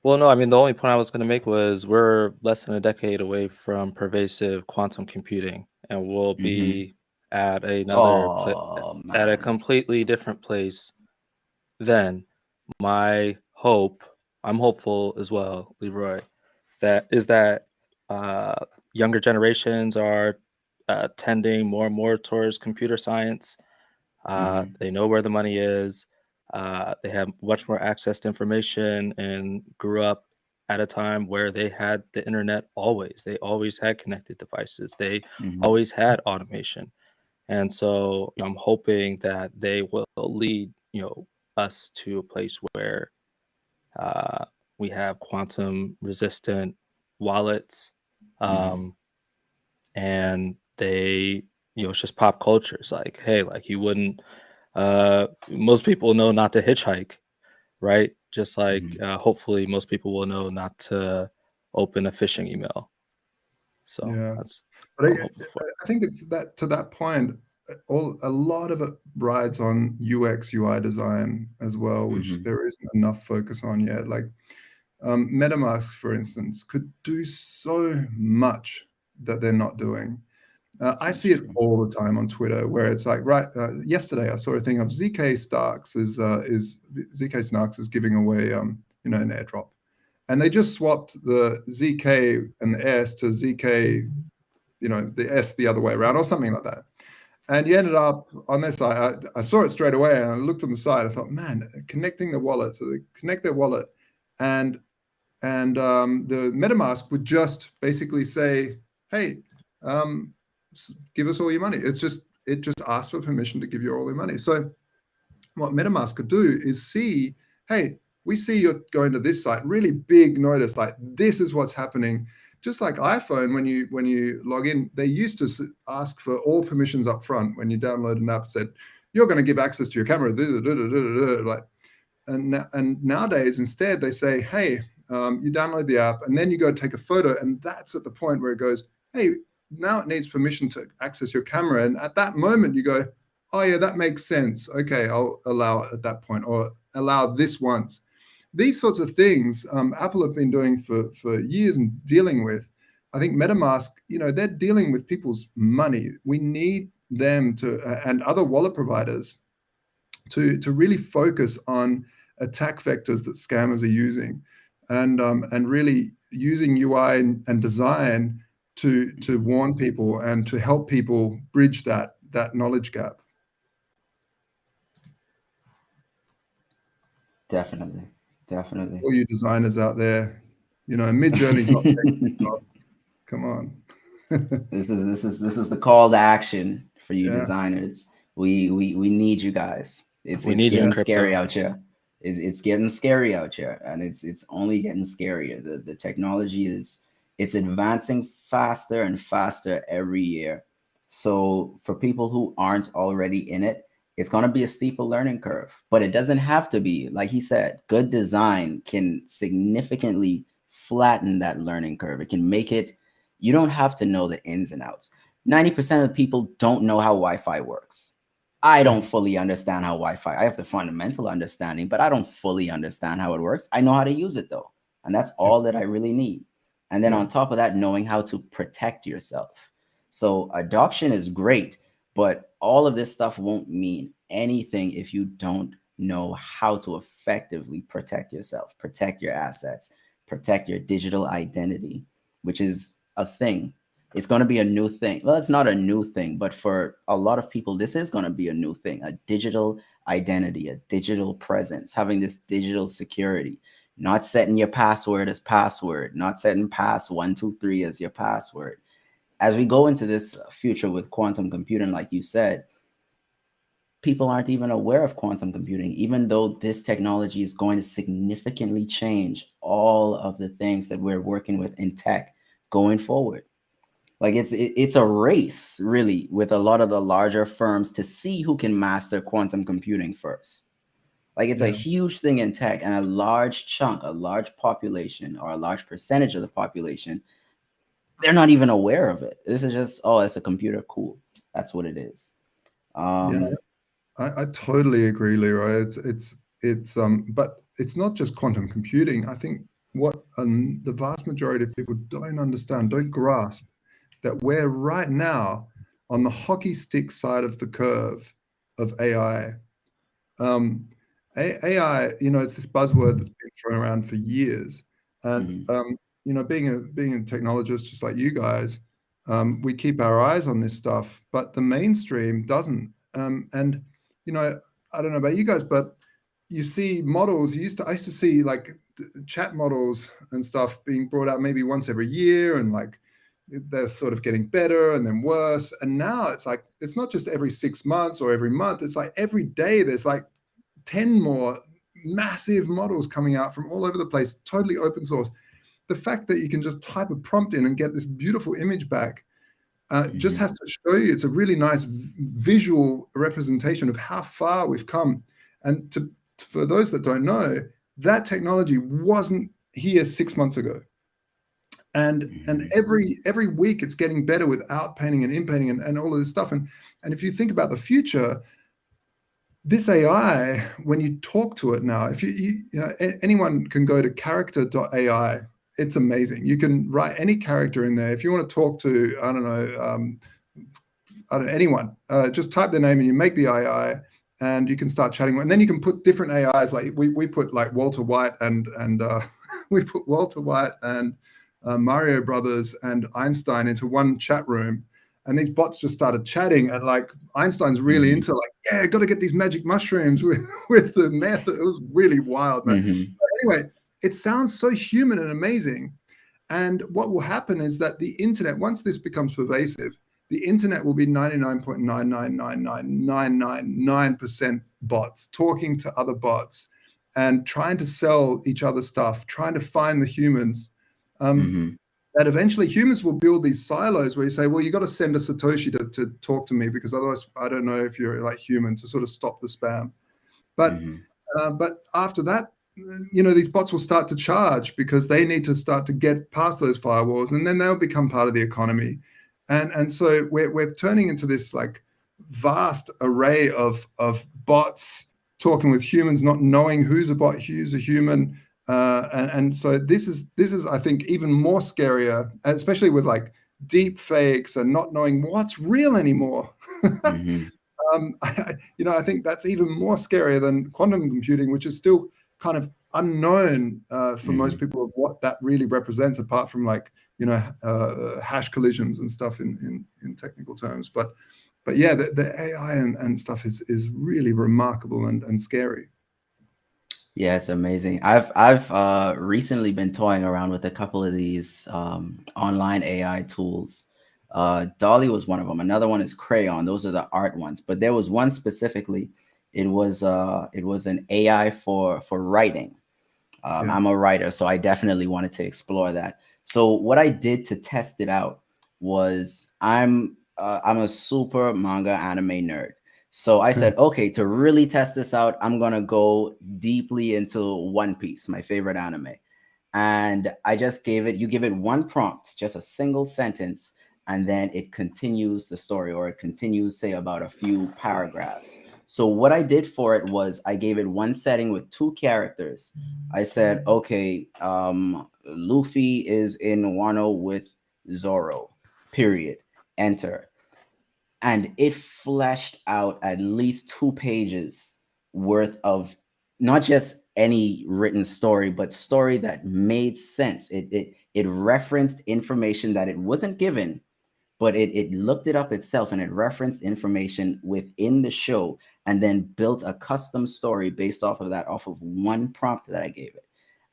Speaker 2: Well, no, I mean, the only point I was going to make was we're less than a decade away from pervasive quantum computing, and we'll be at another at a completely different place then. My hope, I'm hopeful as well, Leroy, that younger generations are tending more and more towards computer science. They know where the money is. They have much more access to information and grew up at a time where they had the internet always. They always had connected devices. They always had automation. And so I'm hoping that they will lead, us to a place where we have quantum resistant wallets, and they, it's just pop culture. It's like, hey, like you wouldn't, most people know not to hitchhike, right? Just like hopefully most people will know not to open a phishing email. So
Speaker 4: yeah,
Speaker 2: that's
Speaker 4: but I think it's that to that point, a lot of it rides on UX UI design as well, which there isn't enough focus on yet. Like MetaMask, for instance, could do so much that they're not doing. I see it all the time on Twitter, where it's like, yesterday I saw a thing of ZK Starks is ZK Snarks is giving away an airdrop, and they just swapped the ZK and the S to ZK, the S the other way around or something like that. And you ended up on their site. I saw it straight away, and I looked on the side. I thought, man, connecting the wallet. So they connect their wallet, and the MetaMask would just basically say, hey, give us all your money. It just asks for permission to give you all your money. So what MetaMask could do is see, hey, we see you're going to this site, really big notice, like this is what's happening. Just like iPhone, when you log in, they used to ask for all permissions up front when you download an app. Said you're going to give access to your camera, like, and nowadays instead they say, hey, you download the app and then you go take a photo, and that's at the point where it goes, hey, now it needs permission to access your camera, and at that moment you go, oh yeah, that makes sense. Okay, I'll allow it at that point, or allow this once. These sorts of things Apple have been doing for years and dealing with. I think MetaMask, they're dealing with people's money. We need them to, and other wallet providers, to really focus on attack vectors that scammers are using, and really using UI and design to warn people and to help people bridge that knowledge gap.
Speaker 3: Definitely.
Speaker 4: All you designers out there, Mid-Journey's not taking jobs. Come on.
Speaker 3: This is the call to action for you designers. We need you guys. It's getting scary out here. It's getting scary out here, and it's only getting scarier. The technology it's advancing faster and faster every year. So for people who aren't already in it, it's going to be a steeper learning curve, but it doesn't have to be. Like he said, good design can significantly flatten that learning curve. It can make it, you don't have to know the ins and outs. 90% of the people don't know how Wi-Fi works. I don't fully understand how Wi-Fi, I have the fundamental understanding, but I don't fully understand how it works. I know how to use it though. And that's all that I really need. And then on top of that, knowing how to protect yourself. So adoption is great, but all of this stuff won't mean anything if you don't know how to effectively protect yourself, protect your assets, protect your digital identity, which is a thing. It's going to be a new thing. Well, it's not a new thing, but for a lot of people, this is going to be a new thing, a digital identity, a digital presence, having this digital security, not setting your password as password, not setting pass123 as your password. As we go into this future with quantum computing, like you said, people aren't even aware of quantum computing, even though this technology is going to significantly change all of the things that we're working with in tech going forward. Like it's a race, really, with a lot of the larger firms to see who can master quantum computing first. Like it's a huge thing in tech, and a large chunk, a large population, or a large percentage of the population, they're not even aware of it. This is just, oh, it's a computer, cool. That's what it is.
Speaker 4: I totally agree, Leroy. But it's not just quantum computing. I think what the vast majority of people don't understand, don't grasp, that we're right now on the hockey stick side of the curve of AI. AI, it's this buzzword that's been thrown around for years, and being a technologist just like you guys, we keep our eyes on this stuff, but the mainstream doesn't. And I don't know about you guys, but you see models. I used to see like chat models and stuff being brought out maybe once every year, and like they're sort of getting better and then worse. And now it's like it's not just every 6 months or every month. It's like every day there's like 10 more massive models coming out from all over the place, totally open source. The fact that you can just type a prompt in and get this beautiful image back just has to show you it's a really nice visual representation of how far we've come. And for those that don't know, that technology wasn't here 6 months ago. And every week it's getting better with outpainting and inpainting and all of this stuff. And if you think about the future, this AI, when you talk to it now, if anyone can go to character.ai, it's amazing. You can write any character in there. If you want to talk to, I don't know, anyone, just type their name and you make the AI and you can start chatting. And then you can put different AIs. Like we put like Walter White and we put Walter White and Mario Brothers and Einstein into one chat room. And these bots just started chatting, and like Einstein's really into like, yeah, got to get these magic mushrooms with the meth. It was really wild, man. But anyway, it sounds so human and amazing. And what will happen is that the internet, once this becomes pervasive, the internet will be 99.9999999% bots talking to other bots and trying to sell each other stuff, trying to find the humans. That eventually humans will build these silos where you say, well, you got to send a Satoshi to talk to me, because otherwise I don't know if you're like human, to sort of stop the spam. But after that, these bots will start to charge because they need to start to get past those firewalls, and then they'll become part of the economy. And so we're turning into this like vast array of bots talking with humans, not knowing who's a bot, who's a human. And so this is I think even more scarier, especially with like deep fakes and not knowing what's real anymore. I think that's even more scarier than quantum computing, which is still kind of unknown for most people of what that really represents, apart from like hash collisions and stuff in technical terms. But yeah, the AI and stuff is really remarkable and scary.
Speaker 3: Yeah, it's amazing. I've recently been toying around with a couple of these online AI tools. Dolly was one of them. Another one is Crayon. Those are the art ones. But there was one specifically. It was an AI for writing. I'm a writer, so I definitely wanted to explore that. So what I did to test it out was I'm a super manga anime nerd. So I said, okay, to really test this out, I'm going to go deeply into One Piece, my favorite anime. And I just you give it one prompt, just a single sentence, and then it continues the story, or it continues, say, about a few paragraphs. So what I did for it was I gave it one setting with 2 characters. I said, okay, Luffy is in Wano with Zoro, period. Enter. and it fleshed out at least 2 pages worth of not just any written story, but story that made sense. It referenced information that it wasn't given, but it looked it up itself, and it referenced information within the show, and then built a custom story based off of that, off of one prompt that I gave it.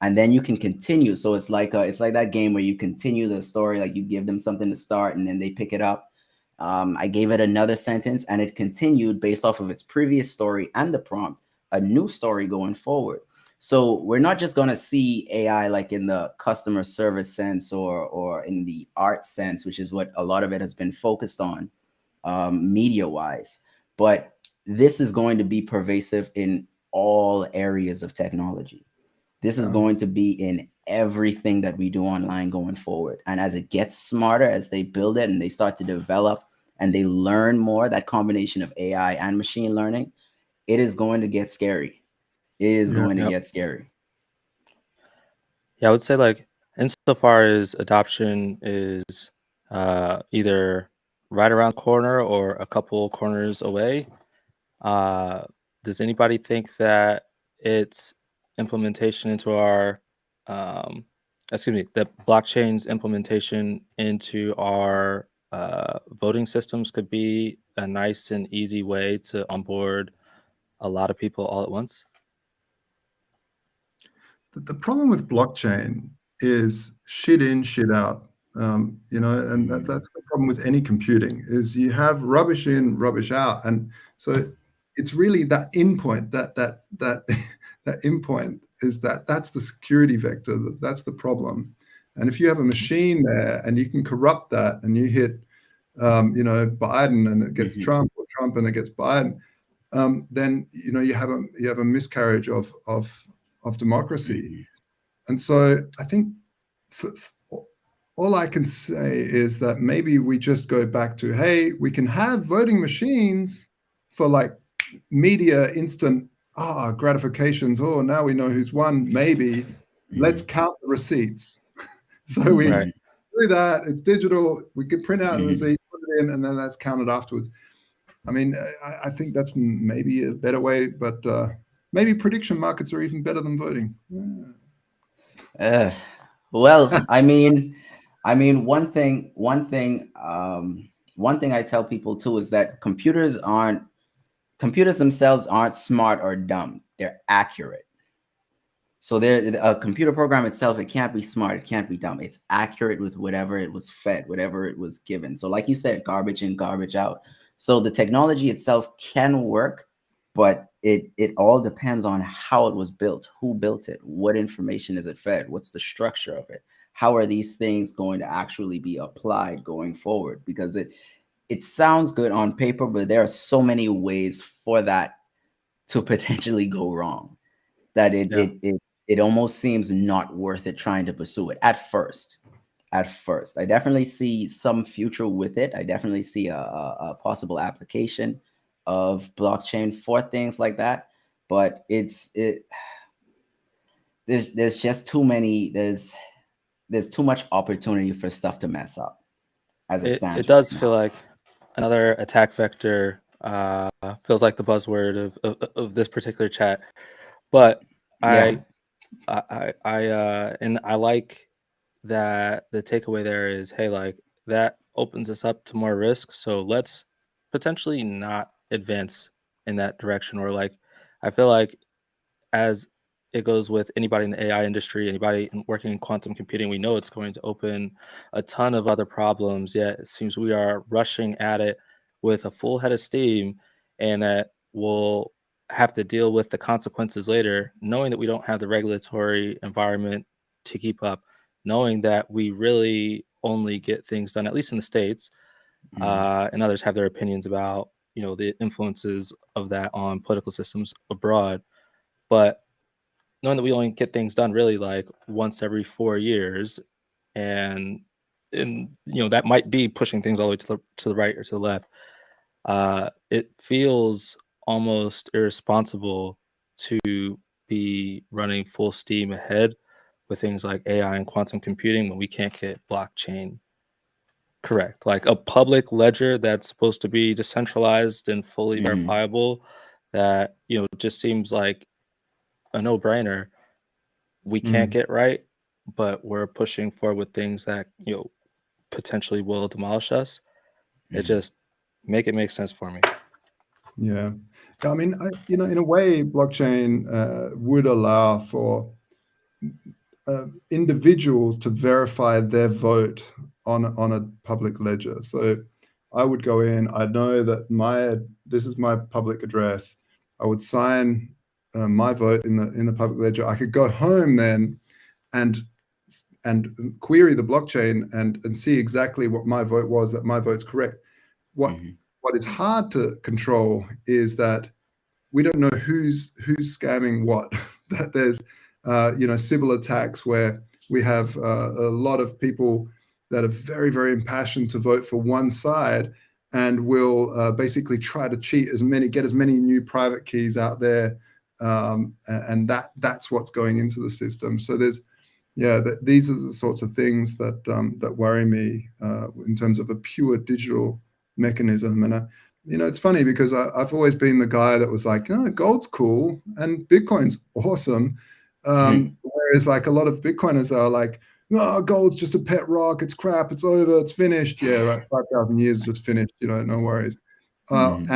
Speaker 3: And then you can continue. So it's like that game where you continue the story, like you give them something to start and then they pick it up. I gave it another sentence and it continued based off of its previous story and the prompt, a new story going forward. So we're not just going to see AI like in the customer service sense or in the art sense, which is what a lot of it has been focused on, media wise. But this is going to be pervasive in all areas of technology. This is going to be in everything that we do online going forward. And as it gets smarter, as they build it and they start to develop and they learn more, that combination of AI and machine learning, it is going to get scary. It is going to get scary.
Speaker 2: Yeah, I would say like insofar as adoption is either right around the corner or a couple corners away, does anybody think that its implementation into our, that blockchain's implementation into our voting systems could be a nice and easy way to onboard a lot of people all at once?
Speaker 4: The problem with blockchain is shit in, shit out. And that's the problem with any computing, is you have rubbish in, rubbish out. And so it's really that endpoint, that endpoint is that's the security vector, that's the problem. And if you have a machine there and you can corrupt that and you hit Biden and it gets Trump, or Trump and it gets Biden, then you have a miscarriage of democracy. And so I think all I can say is that maybe we just go back to, hey, we can have voting machines for like media instant gratifications. Oh, now we know who's won. Maybe let's count the receipts. So we do that. It's digital. We can print out the receipt, put it in, and then that's counted afterwards. I mean, I think that's maybe a better way, but maybe prediction markets are even better than voting.
Speaker 3: Well, I mean, one thing I tell people too is that computers themselves aren't smart or dumb. They're accurate. So a computer program itself, it can't be smart, it can't be dumb. It's accurate with whatever it was fed, whatever it was given. So like you said, garbage in, garbage out. So the technology itself can work, but it all depends on how it was built, who built it, what information is it fed, what's the structure of it, how are these things going to actually be applied going forward? Because it sounds good on paper, but there are so many ways for that to potentially go wrong that it almost seems not worth it trying to pursue it at first. I definitely see some future with it. I definitely see a possible application of blockchain for things like that. But there's just too many, there's too much opportunity for stuff to mess up as it stands.
Speaker 2: It does feel like another attack vector. Feels like the buzzword of this particular chat. But I like that the takeaway there is, hey, like that opens us up to more risk. So let's potentially not advance in that direction. Or like, I feel like as it goes with anybody in the AI industry, anybody working in quantum computing, we know it's going to open a ton of other problems. Yet it seems we are rushing at it with a full head of steam, and that we'll have to deal with the consequences later, knowing that we don't have the regulatory environment to keep up, knowing that we really only get things done, at least in the States, and others have their opinions about, the influences of that on political systems abroad. But knowing that we only get things done really like once every 4 years, and that might be pushing things all the way to the right or to the left, it feels almost irresponsible to be running full steam ahead with things like AI and quantum computing when we can't get blockchain Correct. Like a public ledger that's supposed to be decentralized and fully verifiable, that, just seems like a no-brainer. We can't get right, but we're pushing forward with things that, potentially will demolish us. It just make sense for me.
Speaker 4: Yeah. I mean, in a way, blockchain would allow for individuals to verify their vote on a public ledger. So I would go in, I know that this is my public address. I would sign my vote in the public ledger. I could go home then and query the blockchain and see exactly what my vote was, that my vote's correct. What is hard to control is that we don't know who's scamming what. That there's Sybil attacks where we have a lot of people that are very, very impassioned to vote for one side and will basically try to get as many new private keys out there, and that's what's going into the system. So these are the sorts of things that worry me in terms of a pure digital mechanism. And it's funny because I've always been the guy that was like, gold's cool and Bitcoin's awesome. Whereas like a lot of Bitcoiners are like, no, gold's just a pet rock. It's crap. It's over. It's finished. Yeah, right. 5,000 years just finished. No worries. And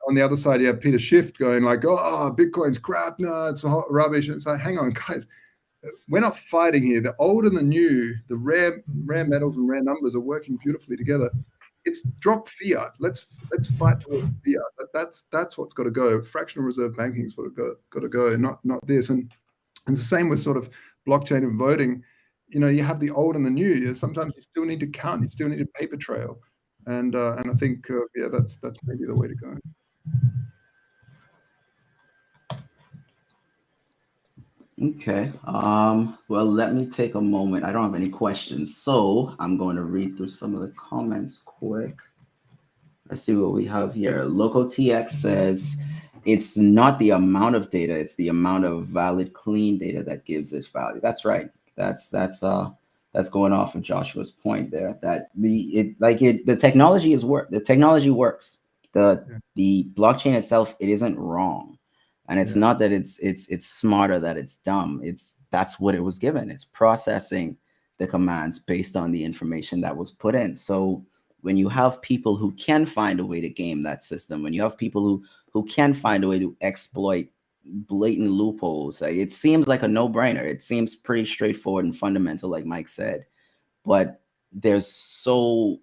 Speaker 4: on the other side, you have Peter Schiff going like, oh, Bitcoin's crap. No, it's hot rubbish. And it's like, hang on, guys. We're not fighting here. The old and the new, the rare metals and rare numbers are working beautifully together. It's drop fiat. Let's fight towards fiat. That's what's got to go. Fractional reserve banking is what got to go, not this. And the same with sort of blockchain and voting. You have the old and the new. Sometimes you still need to count. You still need a paper trail. And I think that's maybe the way to go.
Speaker 3: Okay. Well, let me take a moment. I don't have any questions, so I'm going to read through some of the comments quick. Let's see what we have here. LocalTX says it's not the amount of data, it's the amount of valid, clean data that gives it value. That's right. That's going off of Joshua's point there. That the technology the technology works. The blockchain itself, it isn't wrong. And it's not that it's smarter, that it's dumb. That's what it was given. It's processing the commands based on the information that was put in. So when you have people who can find a way to game that system, when you have people who can find a way to exploit blatant loopholes, it seems like a no-brainer. It seems pretty straightforward and fundamental, like Mike said. But there's so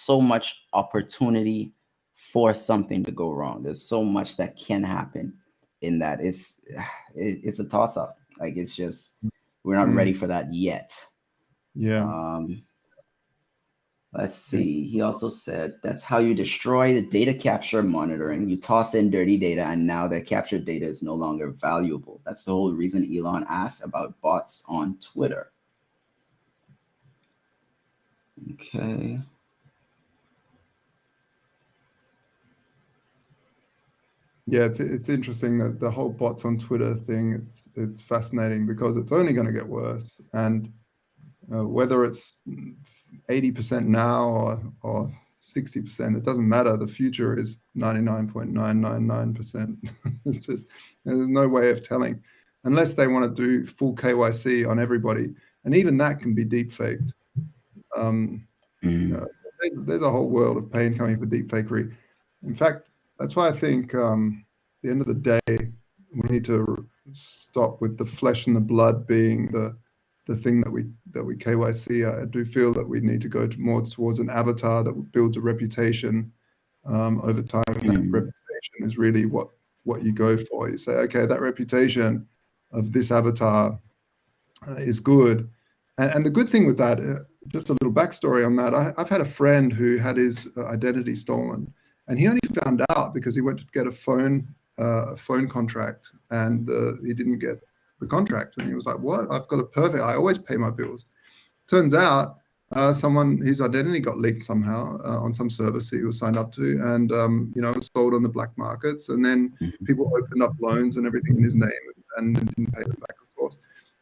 Speaker 3: much opportunity for something to go wrong. There's so much that can happen in that. It's a toss-up. Like, it's just, we're not ready for that yet. Let's see. He also said that's how you destroy the data capture monitoring. You toss in dirty data, and now their captured data is no longer valuable. That's the whole reason Elon asked about bots on Twitter. Okay.
Speaker 4: Yeah, it's interesting that the whole bots on Twitter thing, it's fascinating because it's only going to get worse. And whether it's 80% now or 60%, it doesn't matter. The future is 99.999%. It's just, there's no way of telling unless they want to do full KYC on everybody. And even that can be deep faked. There's a whole world of pain coming for deep fakery. In fact, that's why I think at the end of the day, we need to stop with the flesh and the blood being the thing that we KYC. I do feel that we need to go more towards an avatar that builds a reputation over time. And that reputation is really what you go for. You say, okay, that reputation of this avatar is good. And the good thing with that, just a little backstory on that, I've had a friend who had his identity stolen. And he only found out because he went to get a phone contract, and he didn't get the contract. And he was like, "What? I've got I always pay my bills." Turns out, his identity got leaked somehow on some service he was signed up to, and it was sold on the black markets. And then people opened up loans and everything in his name, and didn't pay them back, of course.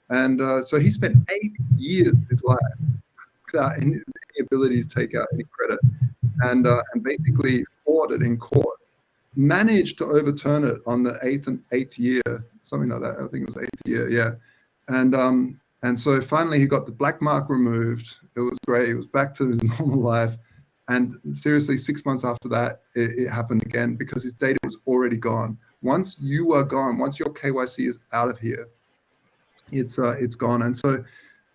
Speaker 4: And so he spent 8 years of his life without any ability to take out any credit, and basically fought it in court, managed to overturn it on the eighth year, something like that. I think it was 8th year, yeah. And so finally he got the black mark removed. It was great. He was back to his normal life. And seriously, 6 months after that, it happened again because his data was already gone. Once you are gone, once your KYC is out of here, it's gone. And so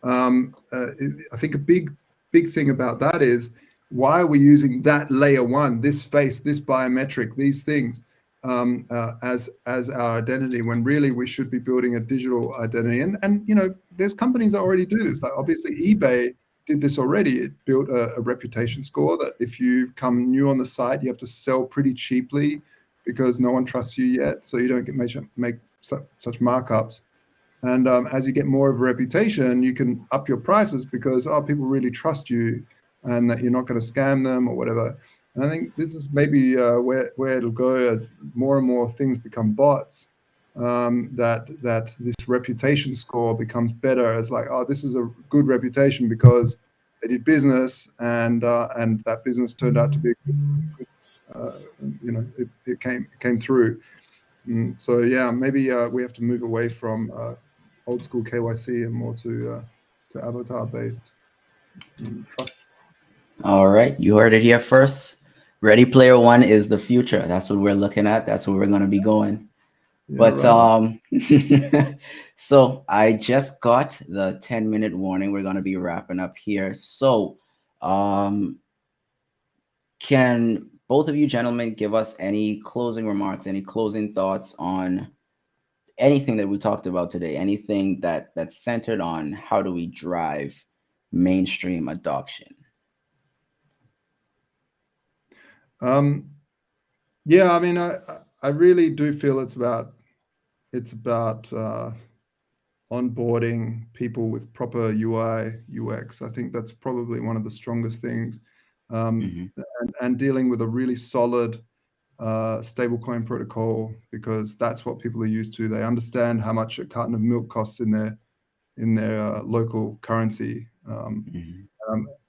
Speaker 4: I think a big thing about that is, why are we using that layer one, this face, this biometric, these things as our identity, when really we should be building a digital identity? And you know, there's companies that already do this. Like obviously eBay did this already. It built a reputation score that if you come new on the site, you have to sell pretty cheaply because no one trusts you yet, so you don't get make such markups. And as you get more of a reputation, you can up your prices because people really trust you and that you're not going to scam them or whatever. And I think this is maybe where it'll go as more and more things become bots, that this reputation score becomes better as like, oh, this is a good reputation because they did business and that business turned out to be good, you know, it came through. So yeah, maybe we have to move away from old school KYC and more to avatar based trust.
Speaker 3: All right, you heard it here first. Ready Player One is the future. That's what we're looking at. That's where we're going to be going.
Speaker 4: Yeah,
Speaker 3: But
Speaker 4: right.
Speaker 3: so I just got the 10-minute warning. We're going to be wrapping up here. So can both of you gentlemen give us any closing remarks, any closing thoughts on anything that we talked about today, anything that's centered on how do we drive mainstream adoption?
Speaker 4: Yeah, I mean, I really do feel it's about onboarding people with proper UI, UX. I think that's probably one of the strongest things, and dealing with a really solid stablecoin protocol, because that's what people are used to. They understand how much a carton of milk costs in their local currency.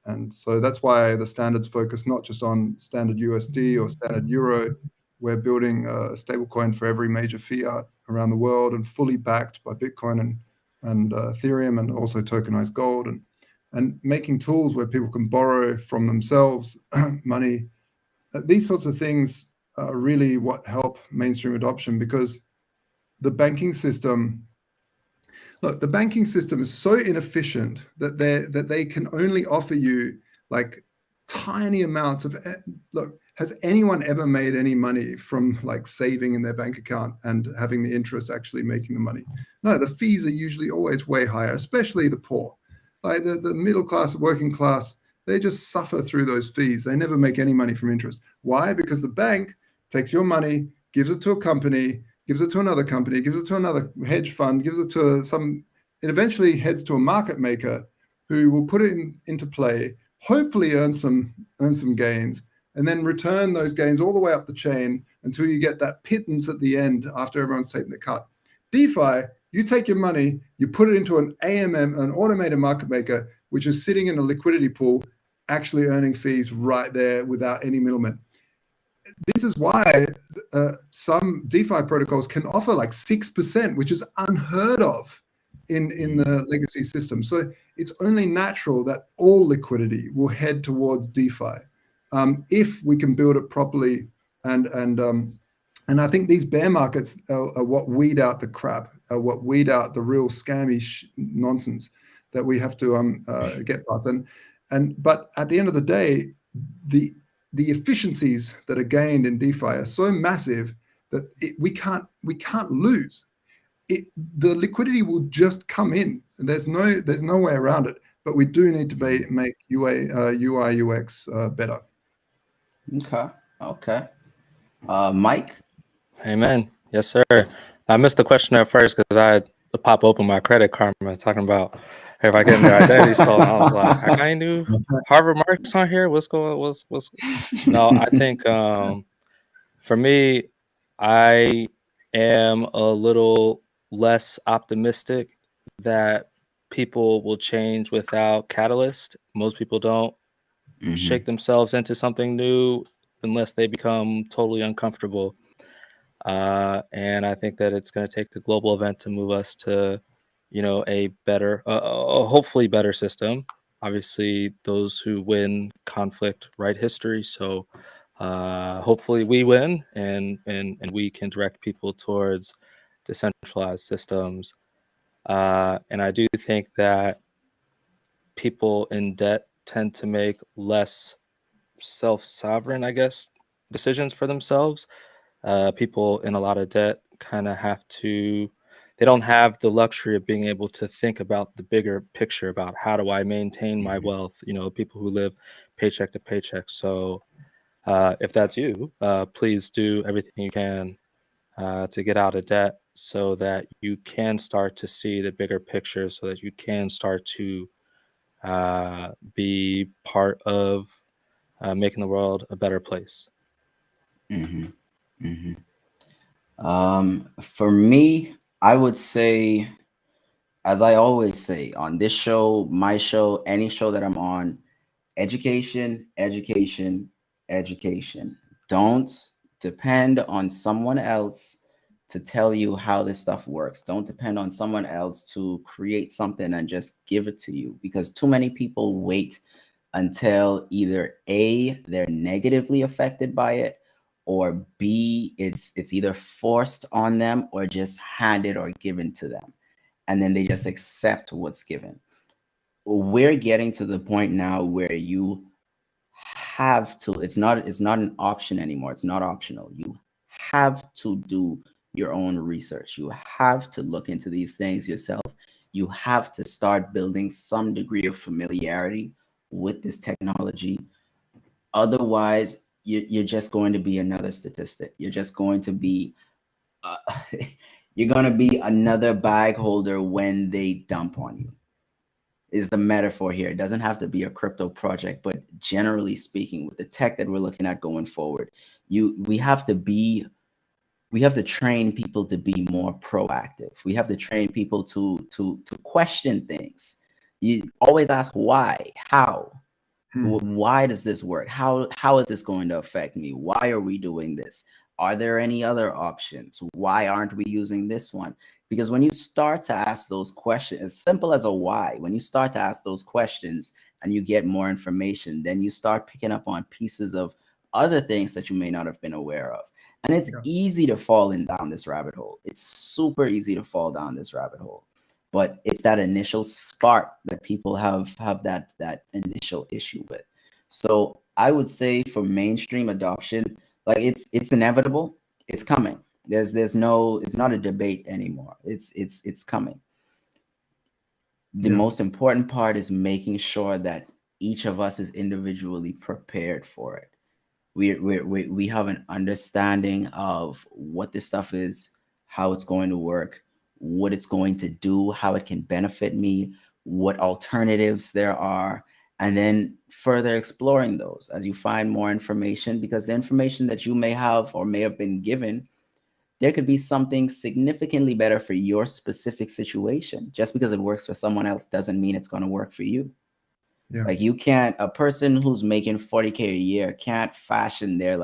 Speaker 4: And so that's why the standards focus not just on standard USD or standard Euro. We're building a stablecoin for every major fiat around the world and fully backed by Bitcoin and Ethereum, and also tokenized gold, and making tools where people can borrow from themselves money. These sorts of things are really what help mainstream adoption, because the banking system is so inefficient that they can only offer you like tiny amounts of. Look, has anyone ever made any money from like saving in their bank account and having the interest actually making the money? No, the fees are usually always way higher, especially the poor. Like the middle class, working class, they just suffer through those fees. They never make any money from interest. Why? Because the bank takes your money, gives it to a company, gives it to another company, gives it to another hedge fund, gives it to it eventually heads to a market maker who will put it into play, hopefully earn some gains, and then return those gains all the way up the chain until you get that pittance at the end after everyone's taken the cut. DeFi, you take your money, you put it into an AMM, an automated market maker, which is sitting in a liquidity pool, actually earning fees right there without any middlemen. This is why some DeFi protocols can offer like 6%, which is unheard of in the legacy system. So it's only natural that all liquidity will head towards DeFi if we can build it properly. And I think these bear markets are what weed out the crap, what weed out the real scammy nonsense that we have to get past. But at the end of the day, the efficiencies that are gained in DeFi are so massive that we can't lose. The liquidity will just come in. There's no way around it. But we do need to make UI UX better.
Speaker 3: Okay. Mike?
Speaker 2: Amen. Yes, sir. I missed the question at first because I had to pop open my Credit Karma talking about if I get their identity stolen. I was like, I got any new Harvard marks on here? What's No, I think for me, I am a little less optimistic that people will change without catalyst. Most people don't shake themselves into something new unless they become totally uncomfortable. And I think that it's going to take a global event to move us to, a better, hopefully better system. Obviously, those who win conflict write history. So hopefully we win, and we can direct people towards decentralized systems. And I do think that people in debt tend to make less self-sovereign, I guess, decisions for themselves. People in a lot of debt kind of they don't have the luxury of being able to think about the bigger picture about how do I maintain my wealth, people who live paycheck to paycheck. So if that's you, please do everything you can to get out of debt so that you can start to see the bigger picture, so that you can start to be part of making the world a better place.
Speaker 3: For me, I would say, as I always say on this show, my show, any show that I'm on, education, education, education. Don't depend on someone else to tell you how this stuff works. Don't depend on someone else to create something and just give it to you, because too many people wait until either A, they're negatively affected by it, or B, it's either forced on them or just handed or given to them. And then they just accept what's given. We're getting to the point now where you have to, it's not an option anymore. It's not optional. You have to do your own research. You have to look into these things yourself. You have to start building some degree of familiarity with this technology. Otherwise, you're just going to be another statistic. You're just going to be you're going to be another bag holder when they dump on you, is the metaphor here. It doesn't have to be a crypto project, but generally speaking, with the tech that we're looking at going forward, we have to train people to be more proactive. We have to train people to question things. You always ask why, how, why does this work? How is this going to affect me? Why are we doing this? Are there any other options? Why aren't we using this one? Because when you start to ask those questions, as simple as a why, when you start to ask those questions and you get more information, then you start picking up on pieces of other things that you may not have been aware of. And it's easy to fall down this rabbit hole. It's super easy to fall down this rabbit hole. But it's that initial spark that people have that initial issue with. So I would say for mainstream adoption, like it's inevitable. It's coming. There's no, it's not a debate anymore. It's coming. The most important part is making sure that each of us is individually prepared for it. We have an understanding of what this stuff is, how it's going to work, what it's going to do, how it can benefit me, what alternatives there are, and then further exploring those as you find more information, because the information that you may have or may have been given, there could be something significantly better for your specific situation. Just because it works for someone else doesn't mean it's going to work for you. Like a person who's making 40K a year can't fashion their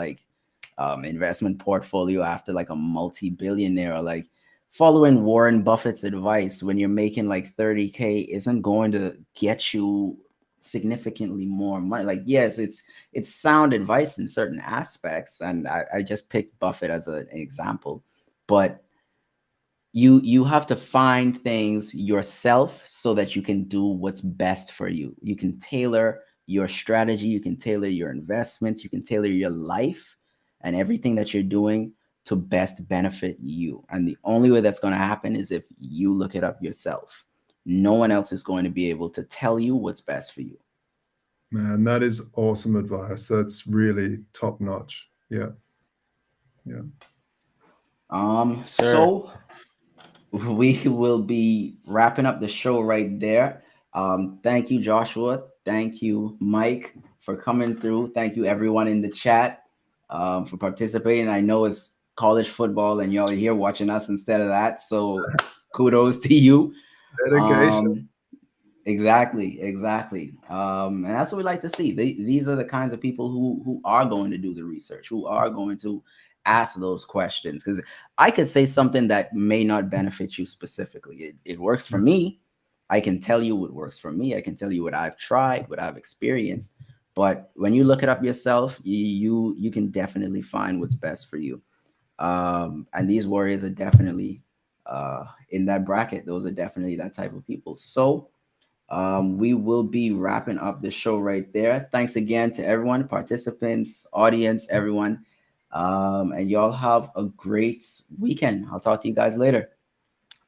Speaker 3: investment portfolio after like a multi-billionaire, or like following Warren Buffett's advice when you're making like 30K isn't going to get you significantly more money. Like, yes, it's sound advice in certain aspects. And I just picked Buffett as an example, but you have to find things yourself so that you can do what's best for you. You can tailor your strategy, you can tailor your investments, you can tailor your life and everything that you're doing to best benefit you. And the only way that's going to happen is if you look it up yourself. No one else is going to be able to tell you what's best for you.
Speaker 4: Man, that is awesome advice. That's really top notch. Yeah.
Speaker 3: So we will be wrapping up the show right there. Thank you, Joshua. Thank you, Mike, for coming through. Thank you, everyone in the chat, for participating. I know it's college football and y'all are here watching us instead of that. So kudos to you.
Speaker 4: Dedication.
Speaker 3: Exactly. And that's what we like to see. These are the kinds of people who are going to do the research, who are going to ask those questions. Because I could say something that may not benefit you specifically. It works for me. I can tell you what works for me. I can tell you what I've tried, what I've experienced. But when you look it up yourself, you can definitely find what's best for you. And these warriors are definitely in that bracket. Those are definitely that type of people. So we will be wrapping up the show right there. Thanks again to everyone, participants, audience, everyone. And y'all have a great weekend. I'll talk to you guys later.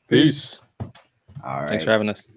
Speaker 2: Peace.
Speaker 3: All right.
Speaker 2: Thanks for having us.